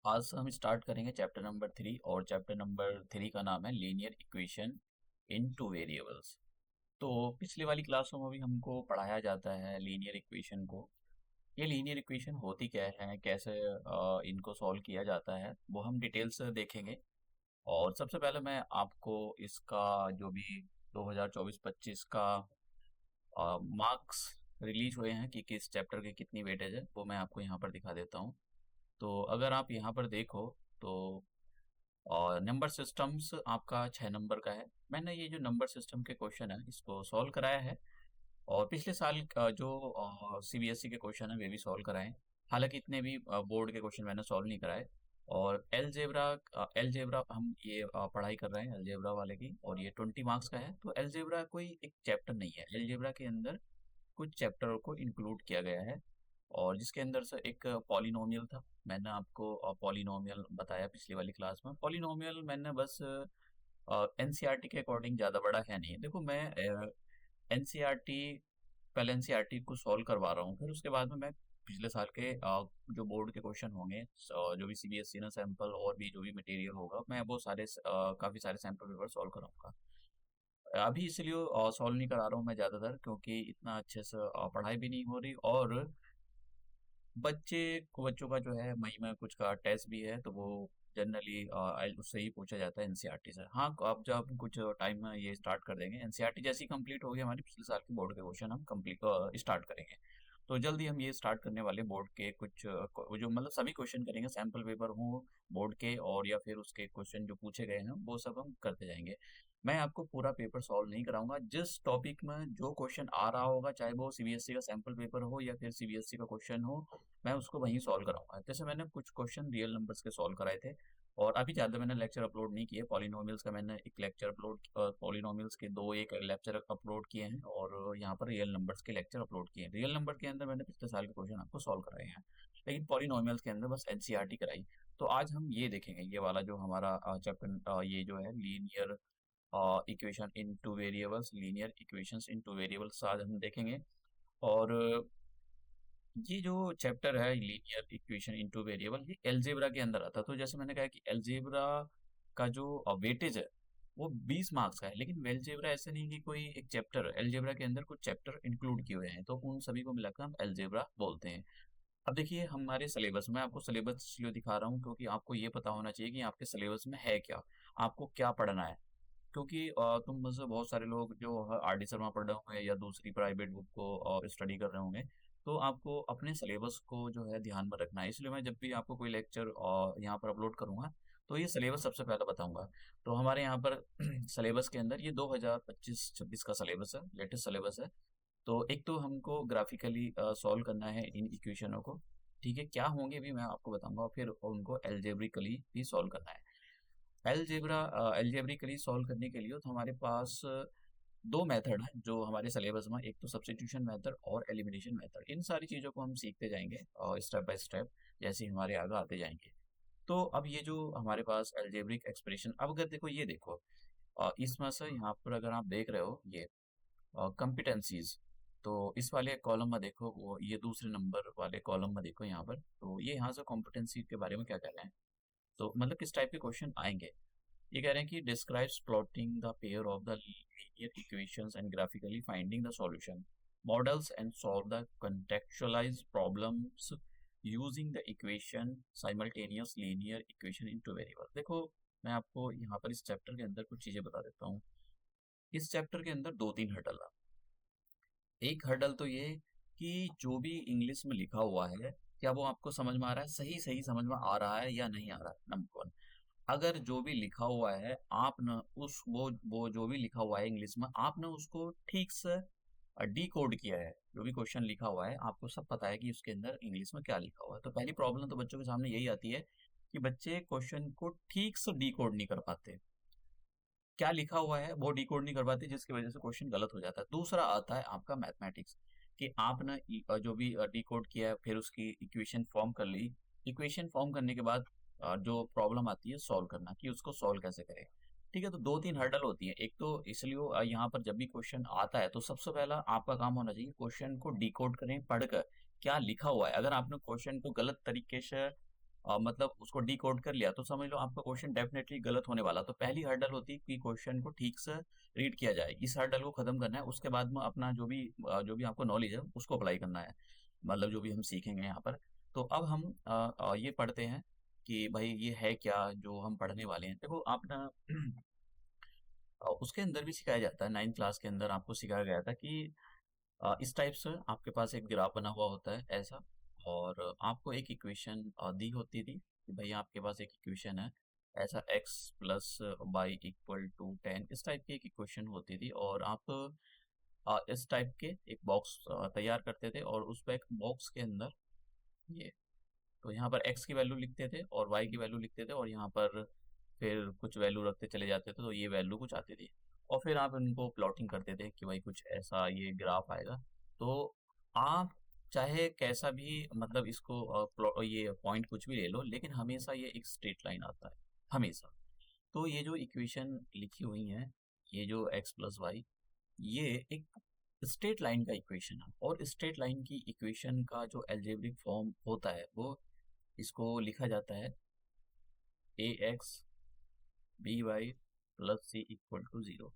आज हम स्टार्ट करेंगे चैप्टर नंबर 3 और चैप्टर नंबर 3 का नाम है linear equation in two variables. तो पिछली वाली क्लासों में भी हमको पढ़ाया जाता है लीनियर इक्वेशन को। ये लीनियर इक्वेशन होती क्या है, कैसे इनको सॉल्व किया जाता है, वो हम डिटेल से देखेंगे। और सबसे पहले मैं आपको इसका जो भी 2024-25 का मार्क्स रिलीज हुए हैं कि किस चैप्टर के कितनी वेटेज है, वो मैं आपको यहाँ पर दिखा देता हूँ। तो अगर आप यहाँ पर देखो तो और नंबर सिस्टम्स आपका 6 नंबर का है। मैंने ये जो नंबर सिस्टम के क्वेश्चन है इसको सॉल्व कराया है। और पिछले साल का जो सीबीएसई के क्वेश्चन है वे भी सॉल्व कराए हैं। हालांकि इतने भी बोर्ड के क्वेश्चन मैंने सॉल्व नहीं कराए। और एलजेब्रा हम ये पढ़ाई कर रहे हैं एलजेब्रा वाले की, और ये 20 मार्क्स का है। तो एलजेब्रा कोई एक चैप्टर नहीं है, एलजेब्रा के अंदर कुछ चैप्टरों को इंक्लूड किया गया है। और जिसके अंदर से एक पॉलिनोमियल था। मैंने आपको पॉलिनोमियल बताया पिछली वाली क्लास में। पॉलिनोमियल मैंने बस एनसीईआरटी के अकॉर्डिंग ज़्यादा बड़ा है नहीं। देखो मैं एनसीईआरटी पहले एनसीईआरटी को सॉल्व करवा रहा हूँ, फिर उसके बाद में मैं पिछले साल के जो बोर्ड के क्वेश्चन होंगे, जो भी सीबीएसई ने सैंपल और भी जो भी मटेरियल होगा, मैं वो सारे काफ़ी सारे सैंपल पेपर सॉल्व कराऊंगा। अभी इसलिए सॉल्व नहीं करा रहा हूँ मैं ज़्यादातर, क्योंकि इतना अच्छे से पढ़ाई भी नहीं हो रही। और बच्चों का जो है मई में कुछ का टेस्ट भी है, तो वो जनरली उससे ही पूछा जाता है एनसीईआरटी से। हाँ, अब जब कुछ टाइम में ये स्टार्ट कर देंगे, एनसीईआरटी जैसी कंप्लीट होगी हमारी पिछले साल की बोर्ड के क्वेश्चन हम कंप्लीट स्टार्ट करेंगे। तो जल्दी हम ये स्टार्ट करने वाले बोर्ड के कुछ वो जो मतलब सभी क्वेश्चन करेंगे, सैम्पल पेपर हो बोर्ड के और या फिर उसके क्वेश्चन जो पूछे गए हैं वो सब हम करते जाएंगे। मैं आपको पूरा पेपर सॉल्व नहीं कराऊंगा। जिस टॉपिक में जो क्वेश्चन आ रहा होगा, चाहे वो सीबीएसई का सैंपल पेपर हो या फिर सीबीएसई का क्वेश्चन हो, मैं उसको वहीं सॉल्व कराऊंगा। जैसे मैंने कुछ क्वेश्चन रियल नंबर्स के सॉल्व कराए थे। और अभी ज़्यादा मैंने लेक्चर अपलोड नहीं किए। पॉलिनोमियल्स का मैंने एक लेक्चर अपलोड, पॉलिनोमियल्स के दो एक लेक्चर अपलोड किए हैं, और यहाँ पर रियल नंबर्स के लेक्चर अपलोड किए हैं। रियल नंबर के अंदर मैंने पिछले साल के क्वेश्चन आपको सॉल्व कराए हैं, लेकिन पॉलिनोमियल्स के अंदर बस एनसीईआरटी कराई। तो आज हम ये देखेंगे, ये वाला जो हमारा चैप्टर ये जो है linear equation in two variables, linear equations in two variables आज हम देखेंगे। और ये जो चैप्टर है लीनियर इक्वेशन इनटू वेरिएबल, ये अलजेब्रा के अंदर आता है। तो जैसे मैंने कहा कि अलजेब्रा का जो वेटेज है वो 20 मार्क्स का है, लेकिन अलजेब्रा ऐसे नहीं कि कोई एक चैप्टर है। अलजेब्रा के अंदर कुछ चैप्टर इंक्लूड किए हुए हैं, तो उन सभी को मिलाकर हम अलजेब्रा बोलते हैं। अब देखिए हमारे सिलेबस में, आपको सिलेबस इसलिए दिखा रहा हूँ क्योंकि आपको ये पता होना चाहिए कि आपके सिलेबस में है क्या, आपको क्या पढ़ना है। क्योंकि तुम में से बहुत सारे लोग जो आर डी शर्मा पढ़ रहे होंगे या दूसरी प्राइवेट बुक को स्टडी कर रहे होंगे, तो आपको अपने सिलेबस को जो है ध्यान में रखना है। इसलिए मैं जब भी आपको कोई लेक्चर यहाँ पर अपलोड करूँगा, तो ये सिलेबस सबसे पहले बताऊंगा। तो हमारे यहाँ पर सिलेबस के अंदर ये 2025-26 का सिलेबस है, लेटेस्ट सिलेबस है। तो एक तो हमको ग्राफिकली सॉल्व करना है इन इक्वेशनों को। ठीक है, क्या होंगे भी मैं आपको बताऊंगा, और फिर उनको एल्जेब्रिकली भी सॉल्व करना है। एल्जेब्रिकली सॉल्व करने के लिए तो हमारे पास दो मेथड है जो हमारे सिलेबस में, एक तो सब्स्टिट्यूशन मेथड और एलिमिनेशन मेथड। इन सारी चीज़ों को हम सीखते जाएंगे स्टेप बाय स्टेप, जैसे ही हमारे आगे आते जाएंगे। तो अब ये जो हमारे पास एल्जेब्रिक एक्सप्रेशन, अब अगर देखो ये देखो, इसमें से यहाँ पर अगर आप देख रहे हो ये कंपिटेंसीज, तो इस वाले कॉलम में देखो, वो ये दूसरे नंबर वाले कॉलम में देखो यहाँ पर, तो ये यहाँ से कॉम्पिटेंसी के बारे में क्या कह रहे हैं। तो मतलब किस टाइप के क्वेश्चन आएंगे। ये कह रहे हैं कि describes plotting the pair of the linear equations and graphically finding the solution, models and solve the contextualized problems using the equation simultaneous linear equation into variable. देखो मैं आपको यहाँ पर इस चैप्टर के अंदर कुछ चीजें बता देता हूँ। इस चैप्टर के अंदर दो तीन हर्डल है। एक हर्डल तो ये कि जो भी इंग्लिश में लिखा हुआ है, क्या वो आपको समझ में आ रहा है, सही सही समझ में आ रहा है या नहीं आ रहा है, नंबर वन। अगर जो भी लिखा हुआ है आप न उस वो जो भी लिखा हुआ है इंग्लिश में, आपने उसको ठीक से डी कोड किया है। जो भी क्वेश्चन लिखा हुआ है आपको सब पता है कि उसके अंदर इंग्लिश में क्या लिखा हुआ है। तो पहली प्रॉब्लम तो बच्चों के सामने यही आती है कि बच्चे क्वेश्चन को ठीक से डी कोड नहीं कर पाते। क्या लिखा हुआ है वो डी कोड नहीं कर पाते, जिसकी वजह से क्वेश्चन गलत हो जाता है। दूसरा आता है आपका मैथमेटिक्स, कि आपने जो भी डी कोड किया है फिर उसकी इक्वेशन फॉर्म कर ली। इक्वेशन फॉर्म करने के बाद जो प्रॉब्लम आती है सॉल्व करना, कि उसको सॉल्व कैसे करें। ठीक है, तो दो तीन हर्डल होती है। एक तो इसलिए यहाँ पर जब भी क्वेश्चन आता है तो सबसे पहला आपका काम होना चाहिए क्वेश्चन को डिकोड करें, पढ़कर क्या लिखा हुआ है। अगर आपने क्वेश्चन को गलत तरीके से मतलब उसको डिकोड कर लिया तो समझ लो आपका क्वेश्चन डेफिनेटली गलत होने वाला। तो पहली हर्डल होती है कि क्वेश्चन को ठीक से रीड किया जाए, इस हर्डल को खत्म करना है। उसके बाद में अपना जो भी आपको नॉलेज है उसको अप्लाई करना है, मतलब जो भी हम सीखेंगे यहाँ पर। तो अब हम ये पढ़ते हैं कि भाई ये है क्या जो हम पढ़ने वाले हैं। देखो आप ना उसके अंदर भी सिखाया जाता है, 9th क्लास के अंदर आपको सिखाया गया था कि इस टाइप से आपके पास एक ग्राफ बना हुआ होता है ऐसा, और आपको एक इक्वेशन दी होती थी कि भाई आपके पास एक इक्वेशन है ऐसा, x plus y equal to 10, इस टाइप की एक इक्वेशन होती थी। और आप इस टाइप के एक बॉक्स तैयार करते थे, और उस बैक बॉक्स के अंदर ये, तो यहाँ पर x की वैल्यू लिखते थे और y की वैल्यू लिखते थे, और यहाँ पर फिर कुछ वैल्यू रखते चले जाते थे, तो ये वैल्यू कुछ आती थी। और फिर आप इनको प्लॉटिंग करते थे कि भाई कुछ ऐसा ये ग्राफ आएगा। तो आप चाहे कैसा भी मतलब इसको ये पॉइंट कुछ भी ले लो, लेकिन हमेशा ये एक स्ट्रेट लाइन आता है, हमेशा। तो ये जो इक्वेशन लिखी हुई है, ये जो x प्लस वाई, ये एक स्ट्रेट लाइन का इक्वेशन है। और स्ट्रेट लाइन की इक्वेशन का जो एल्जेब्रिक फॉर्म होता है वो, इसको लिखा जाता है a x b y plus c equal to 0।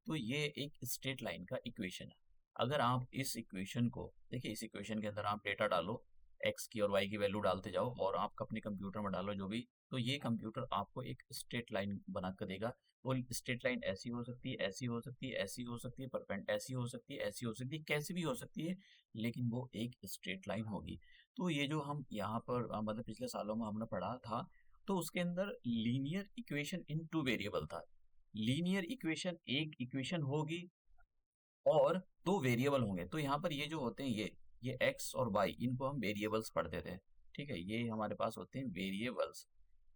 तो ये एक स्ट्रेट लाइन का इक्वेशन है। अगर आप इस इक्वेशन को देखिए, इस इक्वेशन के अंदर आप डेटा डालो, एक्स की और वाई की वैल्यू डालते जाओ, और आप अपने कंप्यूटर में डालो जो भी, तो ये कंप्यूटर आपको एक स्ट्रेट लाइन बना कर देगा। वो स्ट्रेट लाइन ऐसी हो सकती है, ऐसी हो सकती है, ऐसी हो सकती है, परपेंड ऐसी हो सकती है, ऐसी हो सकती है, कैसी भी हो सकती है, लेकिन वो एक स्ट्रेट लाइन होगी। तो ये जो हम यहाँ पर मतलब पिछले सालों में हमने पढ़ा था, तो उसके अंदर linear equation in two variable था। लीनियर इक्वेशन एक इक्वेशन होगी और दो वेरिएबल होंगे। तो यहाँ पर ये जो होते हैं, ये एक्स और वाई, इनको हम वेरिएबल्स पढ़ते थे। ठीक है, ये हमारे पास होते हैं वेरिएबल्स।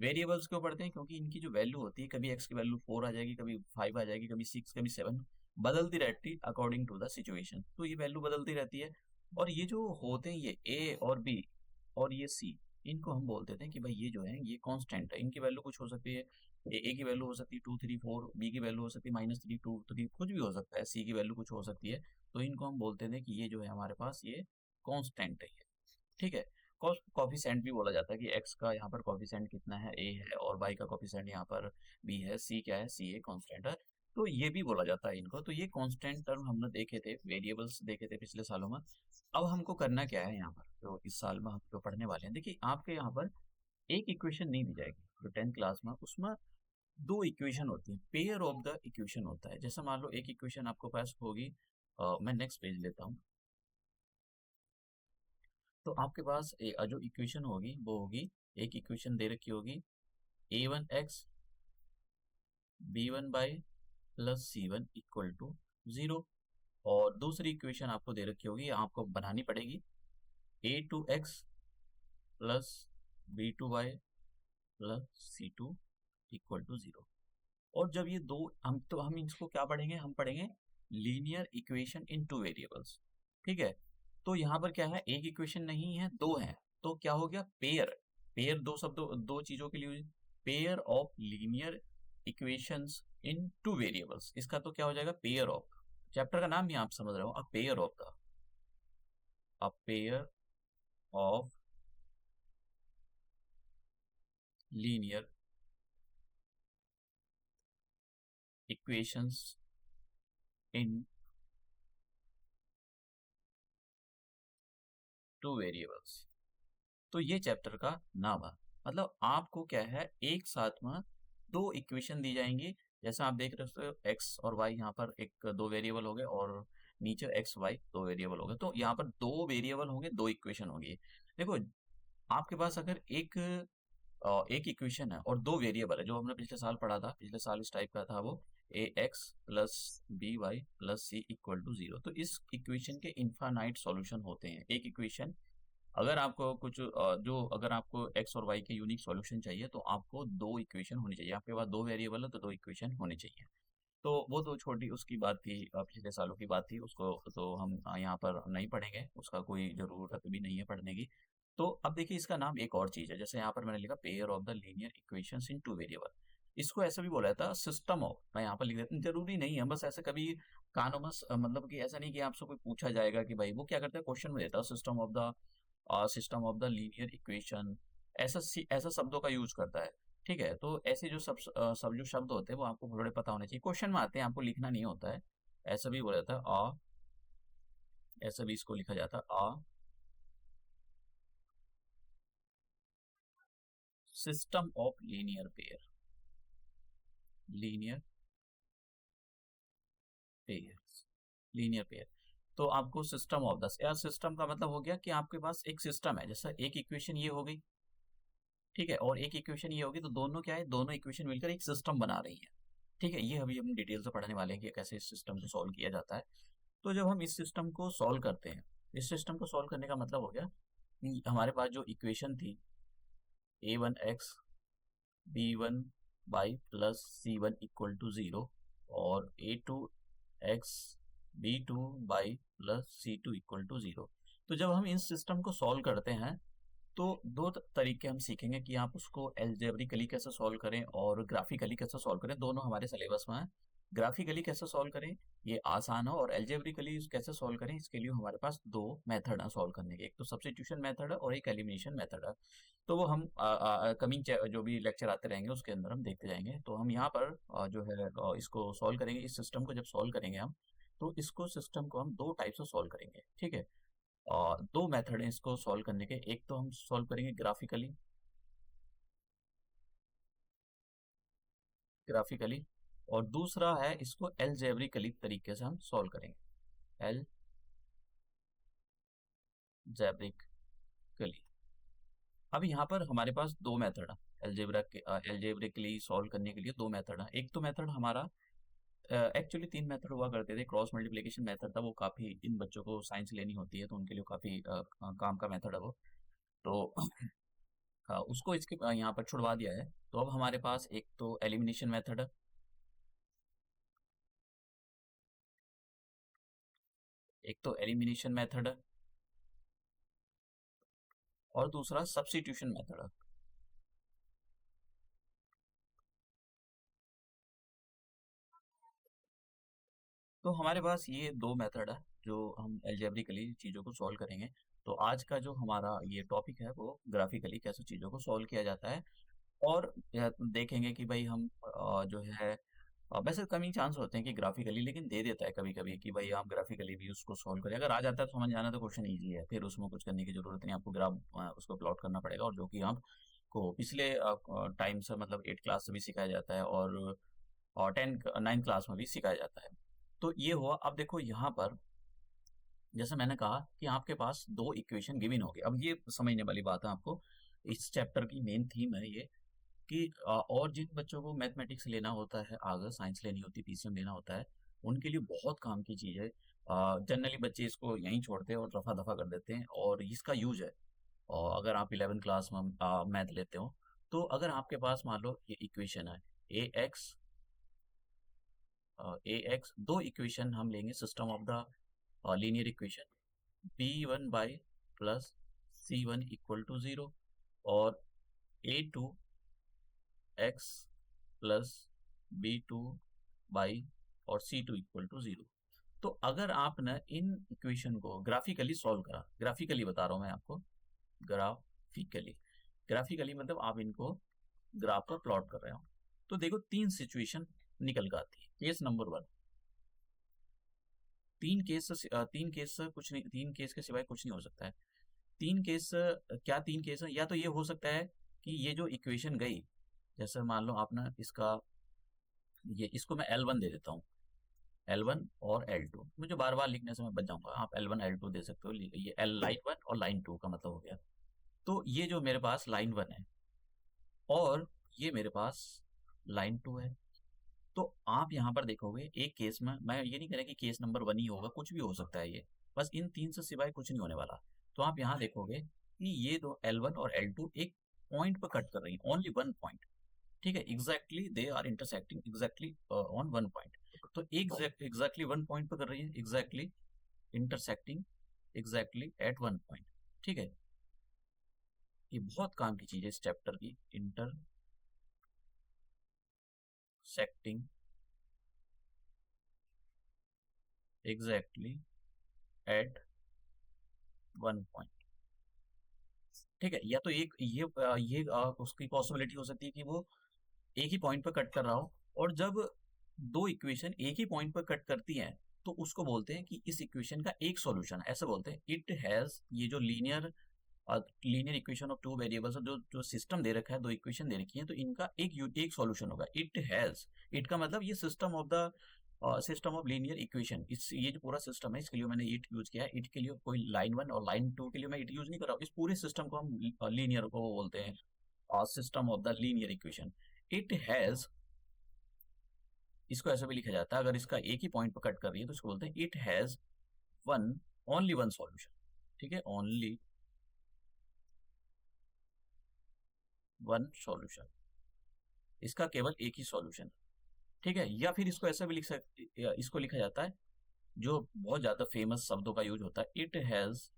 वेरिएबल्स क्यों पढ़ते हैं? क्योंकि इनकी जो वैल्यू होती है, कभी एक्स की वैल्यू 4 आ जाएगी, कभी 5 आ जाएगी, कभी 6, कभी 7, बदलती रहती अकॉर्डिंग टू द सिचुएशन। तो ये वैल्यू बदलती रहती है। और ये जो होते हैं, ये ए और बी और ये सी, इनको हम बोल देते हैं कि भाई ये जो है ये कांस्टेंट है। इनकी वैल्यू कुछ हो सकती है, ए की वैल्यू हो सकती है 2 3 4, बी की वैल्यू हो सकती है -3 2 3, कुछ भी हो सकता है, सी की वैल्यू कुछ हो सकती है। तो इनको हम बोलते थे कि ये जो है हमारे पास ये कांस्टेंट है ये। ठीक है, कॉफिशेंट भी बोला जाता है कि एक्स का यहाँ पर कॉफिशेंट कितना है, ए है, और वाई का कॉफिशेंट यहाँ पर बी है, सी क्या है, सी ए कांस्टेंट है। तो ये भी बोला जाता है इनको। तो ये कांस्टेंट टर्म हमने देखे थे, वेरिएबल्स देखे थे पिछले सालों में। अब हमको करना क्या है यहाँ पर, तो इस साल में हम जो पढ़ने वाले हैं, देखिए आपके यहाँ पर एक इक्वेशन नहीं दी जाएगी जो 10th क्लास में, उसमें दो इक्वेशन होती हैं, पेयर ऑफ द इक्वेशन होता है। जैसे मान लो एक इक्वेशन आपको पास होगी, मैं नेक्स्ट पेज लेता हूँ। तो आपके पास जो इक्वेशन होगी वो होगी, एक इक्वेशन दे रखी होगी a1x b1y plus c1 equal to 0। और दूसरी इक्वेशन आपको दे रखी होगी, आपको बनानी पड़ेगी a2x plus b2y plus c2 equal to 0। और जब ये दो, हम इसको क्या पढ़ेंगे, हम पढ़ेंगे linear equation in two variables. ठीक है, तो यहाँ पर क्या है, एक इक्वेशन नहीं है, दो है। तो क्या हो गया, पेयर। पेयर दो शब्दों, दो चीजों के लिए, pair of linear equations in two variables, इसका तो क्या हो जाएगा, पेयर ऑफ। चैप्टर का नाम ही आप समझ रहे हो, a pair of linear equations in two variables. तो ये चैप्टर का नाम है। मतलब आपको क्या है, एक साथ में दो इक्वेशन दी जाएंगी। जैसा आप देख रहे हो, एक्स और वाई, यहाँ पर एक दो वेरिएबल हो गए, और नीचे एक्स वाई दो वेरिएबल हो गए। तो यहाँ पर दो वेरिएबल होंगे, दो इक्वेशन होगी। देखो आपके पास अगर एक इक्वेशन है और दो वेरिएबल है, जो हमने पिछले साल पढ़ा था, पिछले साल इस टाइप का था वो, a x plus b y plus c equal to 0। तो इस इक्वेशन के इनफाइनाइट सॉल्यूशन होते हैं। एक इक्वेशन, अगर आपको अगर आपको एक्स और वाई के यूनिक सॉल्यूशन चाहिए, तो आपको दो इक्वेशन होनी चाहिए। आपके पास दो वेरिएबल है तो दो इक्वेशन होनी चाहिए। तो वो तो छोटी उसकी बात थी, पिछले सालों की बात थी, उसको तो हम यहाँ पर नहीं पढ़ेंगे, उसका कोई ज़रूरत भी नहीं है पढ़ने की। तो अब देखिए इसका नाम एक और चीज़ है, जैसे यहाँ पर मैंने लिखा pair of the linear equations in two variable. इसको ऐसा भी बोला जाता है सिस्टम ऑफ, मैं यहाँ पर लिख देता हूँ, जरूरी नहीं है, बस ऐसे कभी कानों में मतलब कि ऐसा नहीं कि आपसे कोई पूछा जाएगा कि भाई वो क्या करता है, क्वेश्चन में देता है system of the linear equation ऐसा शब्दों का यूज करता है। ठीक है, तो ऐसे जो सब जो शब्द होते हैं वो आपको थोड़े पता होने चाहिए। क्वेश्चन में आते हैं, आपको लिखना नहीं होता है। ऐसा भी बोला जाता है आ, ऐसा भी इसको लिखा जाता है a system of linear pair linear pair. तो आपको सिस्टम ऑफ दस यार, सिस्टम का मतलब हो गया कि आपके पास एक सिस्टम है। जैसा एक इक्वेशन ये हो गई, ठीक है, और एक इक्वेशन ये होगी, तो दोनों क्या है, दोनों इक्वेशन मिलकर एक सिस्टम बना रही है। ठीक है, ये अभी हम डिटेल से पढ़ने वाले हैं कि कैसे इस सिस्टम को सॉल्व किया जाता है। तो जब हम इस सिस्टम को सॉल्व करते हैं, इस सिस्टम को सॉल्व करने का मतलब हो गया कि हमारे पास जो इक्वेशन थी a1x b1 y plus c1 equal to 0 और a2x b2 y plus c2 equal to 0। तो जब हम इस सिस्टम को सॉल्व करते हैं तो दो तरीके हम सीखेंगे कि आप उसको एल्जेब्रिकली कैसे सॉल्व करें और ग्राफिकली कैसे सॉल्व करें। दोनों हमारे सिलेबस में है। ग्राफिकली कैसे सॉल्व करें ये आसान है, और एल्जेब्रिकली कैसे सॉल्व करें इसके लिए हमारे पास दो मेथड है सॉल्व करने के। एक तो सब्स्टिट्यूशन मेथड है और एक एलिमिनेशन मेथड है। तो वो हम कमिंग जो भी लेक्चर आते रहेंगे उसके अंदर हम देखते जाएंगे। तो हम यहाँ पर जो है इसको सॉल्व करेंगे। इस सिस्टम को जब सॉल्व करेंगे हम, तो इसको सिस्टम को हम दो टाइप से सॉल्व करेंगे। ठीक है, दो मेथड हैं इसको सॉल्व करने के। एक तो हम सॉल्व करेंगे ग्राफिकली, और दूसरा है इसको एलजेब्रिकली तरीके से हम सॉल्व करेंगे, एलजेब्रिकली। अब यहाँ पर हमारे पास दो मेथड है एल्जेब्रिकली सॉल्व करने के लिए। दो मेथड है। एक तो मेथड हमारा, एक्चुअली तीन मेथड हुआ करते थे। क्रॉस मल्टीप्लिकेशन मेथड था, वो काफ़ी इन बच्चों को साइंस लेनी होती है तो उनके लिए काफ़ी काम का मेथड है वो। तो हाँ, उसको इसके यहाँ पर छुड़वा दिया है। तो अब हमारे पास एक तो एलिमिनेशन मेथड है, एक तो एलिमिनेशन मेथड है और दूसरा सब्स्टिट्यूशन मेथड है। तो हमारे पास ये दो मेथड है जो हम एल्जेब्रिकली चीज़ों को सॉल्व करेंगे। तो आज का जो हमारा ये टॉपिक है वो ग्राफिकली कैसे चीज़ों को सॉल्व किया जाता है। और देखेंगे कि भाई हम जो है वैसे कम ही चांस होते हैं कि ग्राफिकली, लेकिन दे देता है कभी कभी कि भाई आप ग्राफिकली भी उसको सॉल्व करें। अगर आ जाता है तो समझ जाना, तो क्वेश्चन ईजी है, फिर उसमें कुछ करने की जरूरत नहीं। आपको ग्राफ उसको प्लॉट करना पड़ेगा, और जो कि आपको पिछले टाइम से मतलब 8 क्लास से भी सिखाया जाता है, और 9 क्लास में भी सिखाया जाता है। तो ये हुआ। अब देखो यहाँ पर जैसे मैंने कहा कि आपके पास दो इक्वेशन गिवन होगी। अब ये समझने वाली बात है आपको, इस चैप्टर की मेन थीम है ये कि और जिन बच्चों को मैथमेटिक्स लेना होता है, आगे साइंस लेनी होती है, पीसीएम लेना होता है, उनके लिए बहुत काम की चीज़ है। जनरली बच्चे इसको यहीं छोड़ते हैं और रफा दफा कर देते हैं, और इसका यूज है। और अगर आप 11 क्लास में मैथ लेते हो, तो अगर आपके पास मान लो ये इक्वेशन है ए एक्स, दो इक्वेशन हम लेंगे system of the linear equation, b1 y plus c1 equal to 0 और a2x प्लस b2 y और c2 इक्वल टू 0। तो अगर आपने इन इक्वेशन को ग्राफिकली सॉल्व करा, ग्राफिकली बता रहा हूं मैं आपको, ग्राफिकली ग्राफिकली मतलब आप इनको ग्राफ पर प्लॉट कर रहे हो, तो देखो तीन सिचुएशन निकल कर आती है। केस नंबर वन, तीन केस से कुछ नहीं, तीन केस के सिवाय कुछ नहीं हो सकता है। तीन केस क्या तीन केस है, या तो ये हो सकता है कि ये जो इक्वेशन गई, जैसे मान लो आपने इसका, ये इसको मैं L1 दे देता हूँ, L1 और L2, मुझे बार बार लिखने से मैं बच जाऊंगा। आप L1 L2 दे सकते हो, ये L लाइन 1 और लाइन 2 का मतलब हो गया। तो ये जो मेरे पास लाइन 1 है और ये मेरे पास लाइन 2 है। तो आप यहाँ पर देखोगे एक केस में, मैं ये नहीं कह रहा कि केस नंबर 1 ही होगा, कुछ भी हो सकता है ये, बस इन तीन से सिवाय कुछ नहीं होने वाला। तो आप यहाँ देखोगे कि ये दो L1 और L2 एक पॉइंट पर कट कर रही है, ओनली वन पॉइंट। ठीक है, exactly they are intersecting exactly on one point. तो एग्जैक्टली वन पॉइंट पर कर रही है, exactly intersecting exactly at one point. ठीक है, ये बहुत काम की चीज है इस चैप्टर की, intersecting exactly at one point. ठीक है, या तो उसकी पॉसिबिलिटी हो सकती है कि वो एक ही पॉइंट पर कट कर रहा हो, और जब दो इक्वेशन एक ही पॉइंट पर कट करती हैं तो उसको बोलते हैं कि इस इक्वेशन का एक सॉल्यूशन है, ऐसे बोलते हैं। इट हैज, ये जो linear equation of two variables, जो जो सिस्टम दे रखा है, दो इक्वेशन दे रखी है, तो इनका एक सॉल्यूशन होगा। इट हैज, इट का मतलब ये सिस्टम ऑफ लीनियर इक्वेशन, इस ये जो पूरा सिस्टम है, इसके लिए मैंने इट यूज किया है। इट के लिए कोई लाइन वन और लाइन टू के लिए मैं इट यूज नहीं कर रहा हूँ, इस पूरे सिस्टम को हम लीनियर को बोलते हैं system of the linear equation. It has, इसको ऐसे भी लिखा जाता है, अगर इसका एक ही पॉइंट पर कट कर रही है तो इसको बोलते हैं it has one, only one solution. ठीक है, ओनली वन सॉल्यूशन, इसका केवल एक ही सॉल्यूशन। ठीक है, या फिर इसको ऐसा भी इसको लिखा जाता है, जो बहुत ज्यादा फेमस शब्दों का यूज होता है, it has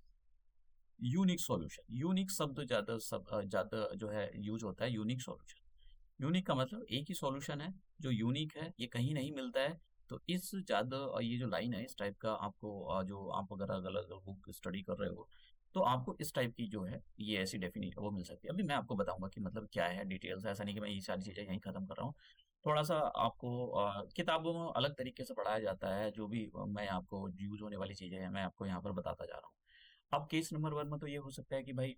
unique solution. Unique शब्द ज्यादा जो है यूज होता है, यूनिक सॉल्यूशन। यूनिक का मतलब एक ही सॉल्यूशन है जो यूनिक है, ये कहीं नहीं मिलता है। तो इस ज्यादा ये जो लाइन है, इस टाइप का आपको जो आप अगर अलग अलग बुक स्टडी कर रहे हो तो आपको इस टाइप की जो है ये ऐसी डेफिनेशन वो मिल सकती है। अभी मैं आपको बताऊंगा कि मतलब क्या है डिटेल्स, ऐसा नहीं कि मैं ये सारी चीजें यहीं खत्म कर रहा हूँ। थोड़ा सा आपको किताबों में अलग तरीके से पढ़ाया जाता है, जो भी मैं आपको यूज होने वाली चीजें हैं मैं आपको यहाँ पर बताता जा रहा हूँ। अब केस नंबर वन में तो ये हो सकता है कि भाई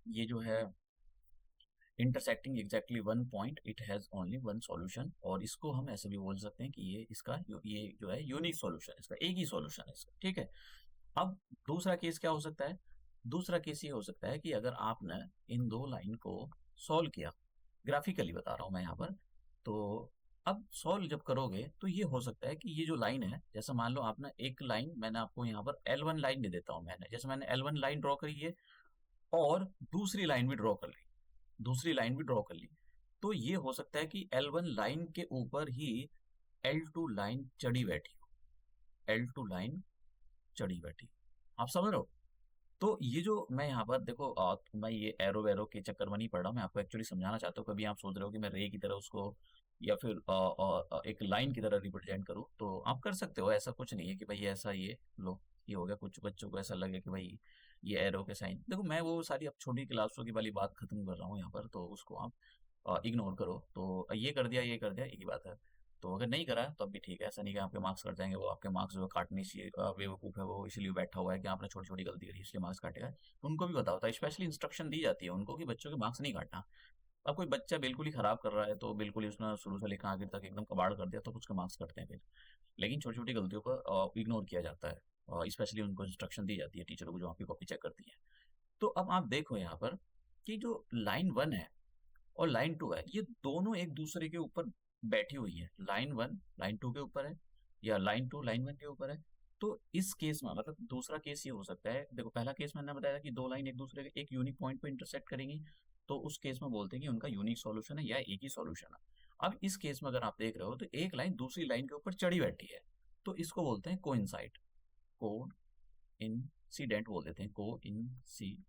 ये जो है intersecting exactly one point, it has only one solution, और इसको हम ऐसे भी बोल सकते हैं कि ये जो है यूनिक सॉल्यूशन, इसका एक ही सॉल्यूशन है इसका। ठीक है, अब दूसरा केस क्या हो सकता है? दूसरा केस ये हो सकता है कि अगर आपने इन दो लाइन को सॉल्व किया, ग्राफिकली बता रहा हूं मैं यहाँ पर, तो अब सॉल्व जब करोगे तो ये हो सकता है कि ये जो लाइन है, जैसे मान लो आपने एक लाइन, मैंने आपको यहाँ पर L1 लाइन दे देता हूँ, जैसे मैंने L1 लाइन ड्रॉ करी है और दूसरी लाइन भी ड्रॉ कर ली, दूसरी लाइन भी ड्रॉ कर ली, तो ये हो सकता है कि L1 लाइन के ऊपर ही L2 लाइन चढ़ी बैठी हो, L2 लाइन चढ़ी बैठी, आप समझ रहे हो? तो ये जो मैं यहाँ पर देखो मैं ये एरो वेरो के चक्कर में नहीं पड़ रहा हूँ, मैं आपको एक्चुअली समझाना चाहता हूँ। कभी आप सोच रहे हो कि मैं रे की तरह उसको या फिर एक लाइन की तरह रिप्रेजेंट करूँ, तो आप कर सकते हो, ऐसा कुछ नहीं है कि भाई ऐसा ये लो, ये हो गया। कुछ बच्चों को ऐसा लगे कि भाई ये एरो के साइन, देखो मैं वो सारी अब छोटी क्लासों की वाली बात खत्म कर रहा हूँ यहाँ पर, तो उसको आप इग्नोर करो। तो ये कर दिया, ये कर दिया, एक ही बात है। तो अगर नहीं करा तो अब भी ठीक है, ऐसा नहीं कि आपके मार्क्स कट जाएंगे, वो आपके मार्क्स जो काटने से बेवकूफ़ है, वो इसलिए बैठा हुआ है कि आपने छोटी छोटी गलती करी इसलिए मार्क्स काटेगा। तो उनको भी पता होता है, स्पेशली इंस्ट्रक्शन दी जाती है उनको कि बच्चों के मार्क्स नहीं काटना। अब कोई बच्चा बिल्कुल ही खराब कर रहा है तो बिल्कुल ही उसने शुरू से लेकर आखिर तक एकदम कबाड़ कर दिया तो उसके मार्क्स कटते हैं फिर। लेकिन छोटी छोटी गलतियों को इग्नोर किया जाता है, और स्पेशली उनको इंस्ट्रक्शन दी जाती है टीचरों को जो आपकी कॉपी चेक करती है। तो अब आप देखो यहाँ पर कि जो लाइन वन है और लाइन टू है, ये दोनों एक दूसरे के ऊपर बैठी हुई है। लाइन वन लाइन टू के ऊपर है, या लाइन टू लाइन वन के ऊपर है। तो इस केस में मतलब दूसरा केस ये हो सकता है, देखो पहला केस मैंने बताया कि दो लाइन एक दूसरे के एक यूनिक पॉइंट पे इंटरसेक्ट करेंगी, तो उस केस में बोलते हैं कि उनका यूनिक सॉल्यूशन है या एक ही सॉल्यूशन है। अब इस केस में अगर आप देख रहे हो तो एक लाइन दूसरी लाइन के ऊपर चढ़ी बैठी है, तो इसको बोलते हैं कोइंसाइड, को इंसिडेंट बोल देते हैं, को इंसिडेंट।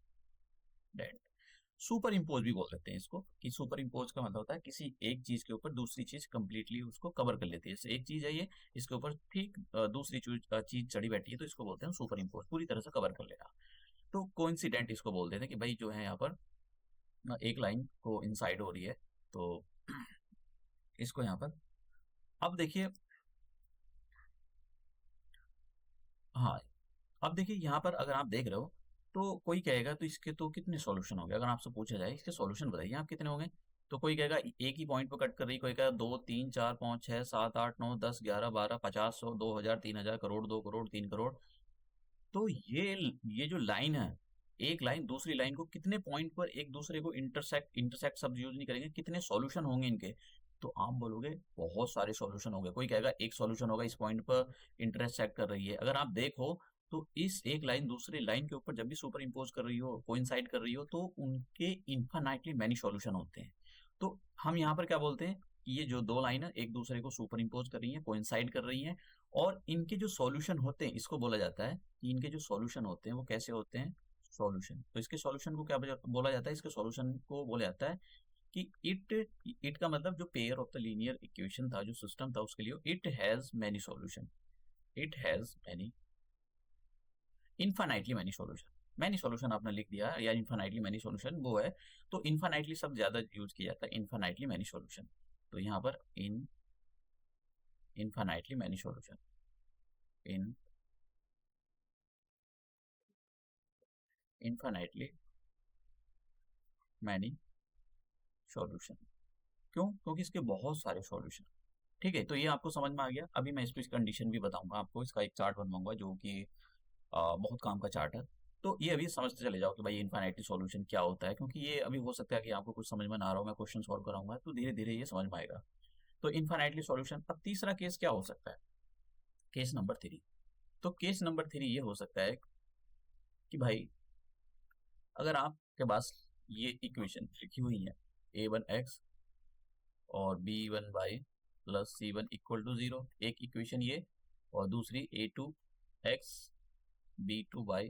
सुपर इम्पोज भी बोल सकते हैं इसको, कि सुपर इम्पोज का मतलब होता है किसी एक चीज के ऊपर दूसरी चीज कंप्लीटली उसको कवर कर लेती है। जैसे एक चीज है ये, इसके ऊपर ठीक दूसरी चीज चढ़ी बैठी है, तो इसको बोलते हैं सुपर इम्पोज, पूरी तरह से कवर कर लेना। तो कोइंसिडेंट इसको बोल देते हैं कि भाई जो है यहाँ पर एक लाइन को इंसाइड हो रही है, तो इसको यहाँ पर अब देखिए, हाँ अब देखिए यहाँ पर अगर आप देख रहे हो तो कोई कहेगा तो इसके तो कितने सॉल्यूशन हो गए, अगर आपसे पूछा जाए इसके सॉल्यूशन बताइए आप कितने हो गए, तो कोई कहेगा एक ही पॉइंट पर कट कर रही, कोई कहेगा 2 3 4 5 6 7 8 9 10 11 50 100 2000 3000 करोड़ 2 करोड़ 3 करोड़। तो ये जो लाइन है, एक लाइन दूसरी लाइन को कितने पॉइंट पर एक दूसरे को इंटरसेक्ट, इंटरसेक्ट शब्द यूज नहीं करेंगे, कितने सॉल्यूशन होंगे इनके, तो आप बोलोगे बहुत सारे सॉल्यूशन हो गए। कोई कहेगा एक सॉल्यूशन होगा, इस पॉइंट पर इंटरसेक्ट कर रही है। अगर आप देखो तो इस एक लाइन दूसरी लाइन के ऊपर जब भी सुपर इम्पोज कर रही हो, कोइंसाइड कर रही हो, तो उनके इन्फानाइटली मैनी सॉल्यूशन होते हैं। तो हम यहाँ पर क्या बोलते हैं कि ये जो दो लाइन है एक दूसरे को सुपर इम्पोज कर रही है, कोइंसाइड कर रही है, और इनके जो सॉल्यूशन होते हैं इसको बोला जाता है कि इनके जो सॉल्यूशन होते हैं वो कैसे होते हैं, सॉल्यूशन। तो इसके सॉल्यूशन को क्या बोला जाता है, इसके सॉल्यूशन को बोला जाता है कि इट का मतलब जो pair of the linear equation था, जो सिस्टम था, उसके लिए it has many solution, it has many, infinitely many solution. Many solution आपने लिख दिया या इन्फाइनाइटली मैनी सॉल्यूशन वो है, तो इन्फाइनाइटली सब ज्यादा यूज किया जाता है, इन्फाइनाइटली मैनी सॉल्यूशन। तो यहाँ पर इन्फाइनाइटली मैनी सॉल्यूशन, इन इन्फाइनाइटली मैनी सॉल्यूशन। क्यों? क्योंकि इसके बहुत सारे सॉल्यूशन। ठीक है, तो ये आपको समझ में आ गया। अभी मैं इस पर कंडीशन भी बताऊंगा आपको, इसका एक चार्ट बनवाऊंगा जो कि बहुत काम का चार्ट है। तो ये अभी समझते चले जाओ कि भाई इन्फाइनाइटली सॉल्यूशन क्या होता है, क्योंकि ये अभी हो सकता है कि आपको कुछ समझ में ना आ रहा हो, मैं क्वेश्चन सॉल्व कराऊंगा तो धीरे धीरे ये समझ में आएगा। तो इन्फाइनाइटली सॉल्यूशन। अब तीसरा केस क्या हो सकता है? Case number 3। तो केस नंबर 3 ये हो सकता है कि भाई अगर आपके पास ये इक्वेशन लिखी हुई है a1x और b1y plus c1 equal to 0, एक इक्वेशन ये, और दूसरी a2x b2y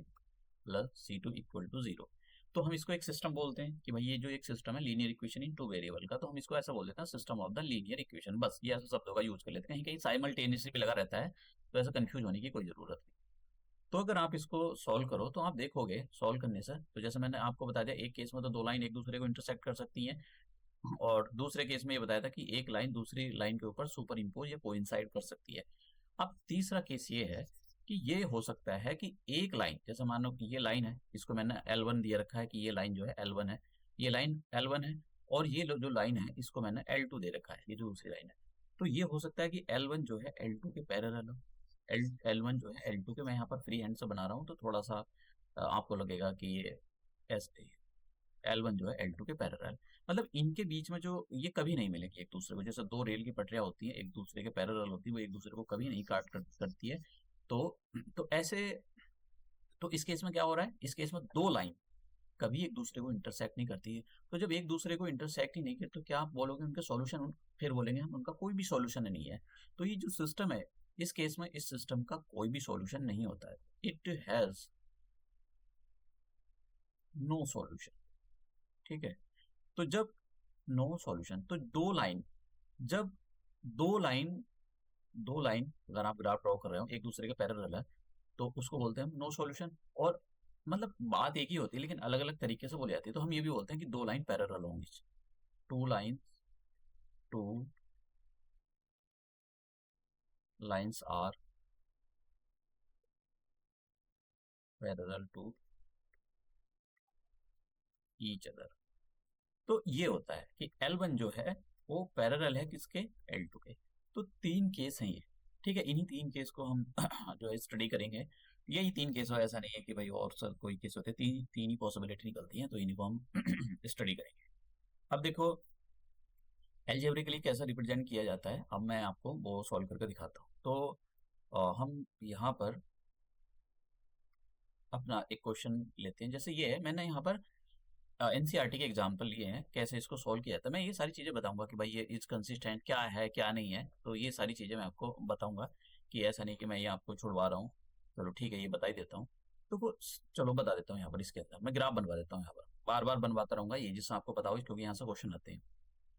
plus c2 equal to 0। तो हम इसको एक सिस्टम बोलते हैं कि भाई ये जो एक सिस्टम है linear equation in two variable का, तो हम इसको ऐसा बोल देते हैं system of the linear equation. बस ये ऐसे शब्दों का यूज कर लेते हैं, कहीं कहीं साइमल्टेनियसली भी लगा रहता है, तो ऐसा कंफ्यूज होने की कोई जरूरत नहीं। तो अगर आप इसको सॉल्व करो तो आप देखोगे सॉल्व करने से, तो जैसे मैंने आपको बताया था एक केस में तो दो लाइन एक दूसरे को इंटरसेक्ट कर सकती हैं, और दूसरे केस में ये बताया था कि एक लाइन दूसरी लाइन के ऊपर सुपर इम्पोज या कोइंसाइड कर सकती है। अब तीसरा केस ये है कि ये हो सकता है कि एक लाइन, जैसे मान लो कि ये लाइन है, इसको मैंने L1 दिया रखा है कि ये लाइन जो है L1 है, ये लाइन L1 है, और ये जो लाइन है इसको मैंने L2 दे रखा है, ये जो दूसरी लाइन है। तो ये हो सकता है कि L1 जो है L2 के पैरेलल हो। L1 जो है L2 के, मैं यहाँ पर फ्री हैंड से बना रहा हूँ तो थोड़ा सा आपको लगेगा कि ये ऐसे L1 जो है L2 के पैरेलल, मतलब इनके बीच में जो ये कभी नहीं मिलेंगे एक दूसरे को, जैसे दो रेल की पटरियां होती हैं एक दूसरे के पैरेलल होती है, वो एक दूसरे को कभी नहीं करती है। तो ऐसे, तो इस केस में क्या हो रहा है, इस केस में दो लाइन कभी एक दूसरे को इंटरसेक्ट नहीं करती है। तो जब एक दूसरे को इंटरसेक्ट ही नहीं करते तो क्या आप बोलोगे उनके सॉल्यूशन, फिर बोलेंगे हम उनका कोई भी सॉल्यूशन नहीं है। तो ये जो सिस्टम है, इस केस में इस सिस्टम का कोई भी सॉल्यूशन नहीं होता है, इट हैज नो सॉल्यूशन। ठीक है, तो जब नो सॉल्यूशन, तो दो लाइन, जब दो लाइन, दो लाइन अगर आप ग्राफ ड्रॉ कर रहे हो एक दूसरे के पैरेलल है, तो उसको बोलते हैं हम नो सॉल्यूशन। और मतलब बात एक ही होती है लेकिन अलग अलग तरीके से बोली जाती है, तो हम ये भी बोलते हैं कि दो लाइन पैरेलल होंगी, two line, two lines are parallel to each other. तो ये होता है कि L1 जो है वो पैरेलल है किसके, L2 के। तो तीन केस हैं ये। ठीक है, इन्हीं तीन केस को हम जो है स्टडी करेंगे। यही तीन केस हो, ऐसा नहीं है कि भाई और सर कोई केस होते, तीन तीन ही पॉसिबिलिटी निकलती हैं, तो इन्हीं को हम स्टडी करेंगे। अब देखो एल्जेब्रिकली कैसा रिप्रेजेंट किया जाता है, अब मैं आपको वो सॉल्व करके दिखाता हूँ। तो हम यहाँ पर अपना एक क्वेश्चन लेते हैं, जैसे ये है, मैंने यहाँ पर एनसीईआरटी के एग्जाम्पल लिए हैं कैसे इसको सॉल्व किया जाता है। मैं ये सारी चीज़ें बताऊंगा कि भाई ये इज कंसिस्टेंट क्या है क्या नहीं है, तो ये सारी चीज़ें मैं आपको बताऊंगा, कि ऐसा नहीं कि मैं ये आपको छुड़वा रहा हूँ। चलो ठीक है, ये बता ही देता हूँ। तो वो चलो बता देता हूँ, यहाँ पर इसके अंदर मैं ग्राफ बनवा देता हूँ, यहाँ पर बार बार बनवाता रहूंगा ये, जिससे आपको पता हो, क्योंकि यहाँ से क्वेश्चन आते हैं।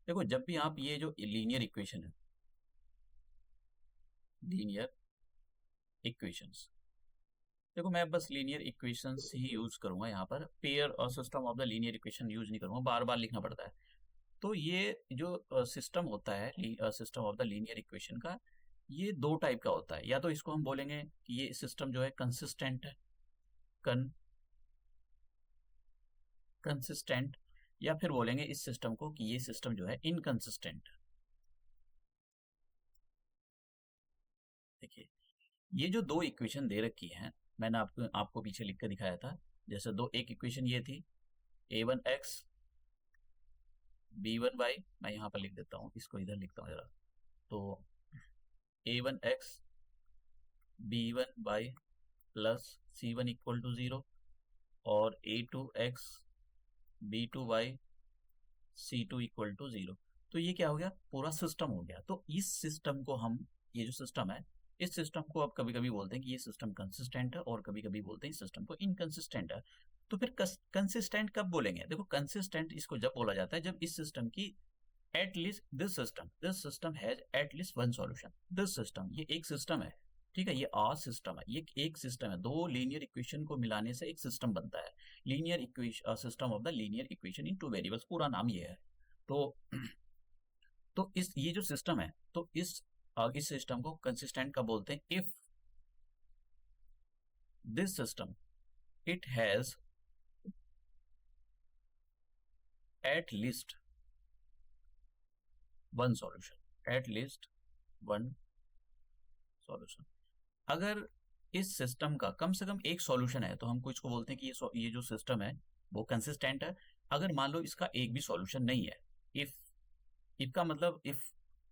देखो जब भी आप ये जो लीनियर इक्वेशन है, लीनियर इक्वेशंस, देखो मैं बस लीनियर इक्वेशंस ही यूज करूंगा यहाँ पर, पेयर और system of the linear equation use नहीं करूंगा, बार बार लिखना पड़ता है। तो ये जो सिस्टम होता है, system of the linear equation का, ये दो टाइप का होता है। या तो इसको हम बोलेंगे कि ये सिस्टम जो है कंसिस्टेंट है, कंसिस्टेंट, या फिर बोलेंगे इस सिस्टम को कि ये सिस्टम जो है इनकंसिस्टेंट। देखिए ये जो दो इक्वेशन दे रखी हैं, मैंने आपको पीछे लिख कर दिखाया था। जैसे दो, एक इक्वेशन ये थी a1x b1y, मैं यहाँ पर लिख देता हूँ, इसको इधर लिखता हूँ जरा। तो a1x b1y plus c1 equal to 0, और a2x b2y c2 equal to 0। तो ये क्या हो गया, पूरा सिस्टम हो गया। तो इस सिस्टम को हम, ये जो सिस्टम है, इस सिस्टम को अब कभी कभी बोलते हैं कि ये सिस्टम कंसिस्टेंट है, और कभी कभी बोलते हैं इस सिस्टम को इनकंसिस्टेंट है। तो फिर कंसिस्टेंट कब बोलेंगे? देखो कंसिस्टेंट इसको जब बोला जाता है जब इस सिस्टम की at least this system has at least one solution. This system, ये एक सिस्टम है, ठीक है, ये आ सिस्टम है, ये एक सिस्टम है, दो लीनियर इक्वेशन को मिलाने से एक सिस्टम बनता है। Linear equation, system of the linear equation in two variables, पूरा नाम ये है। तो तो इस ये जो सिस्टम है, तो इस सिस्टम को कंसिस्टेंट का बोलते हैं if this system it has at least one solution, at least one solution. अगर इस सिस्टम का कम से कम एक सॉल्यूशन है तो हम कुछ को बोलते हैं कि ये जो सिस्टम है वो कंसिस्टेंट है। अगर मान लो इसका एक भी सॉल्यूशन नहीं है, इफ इफ का मतलब इफ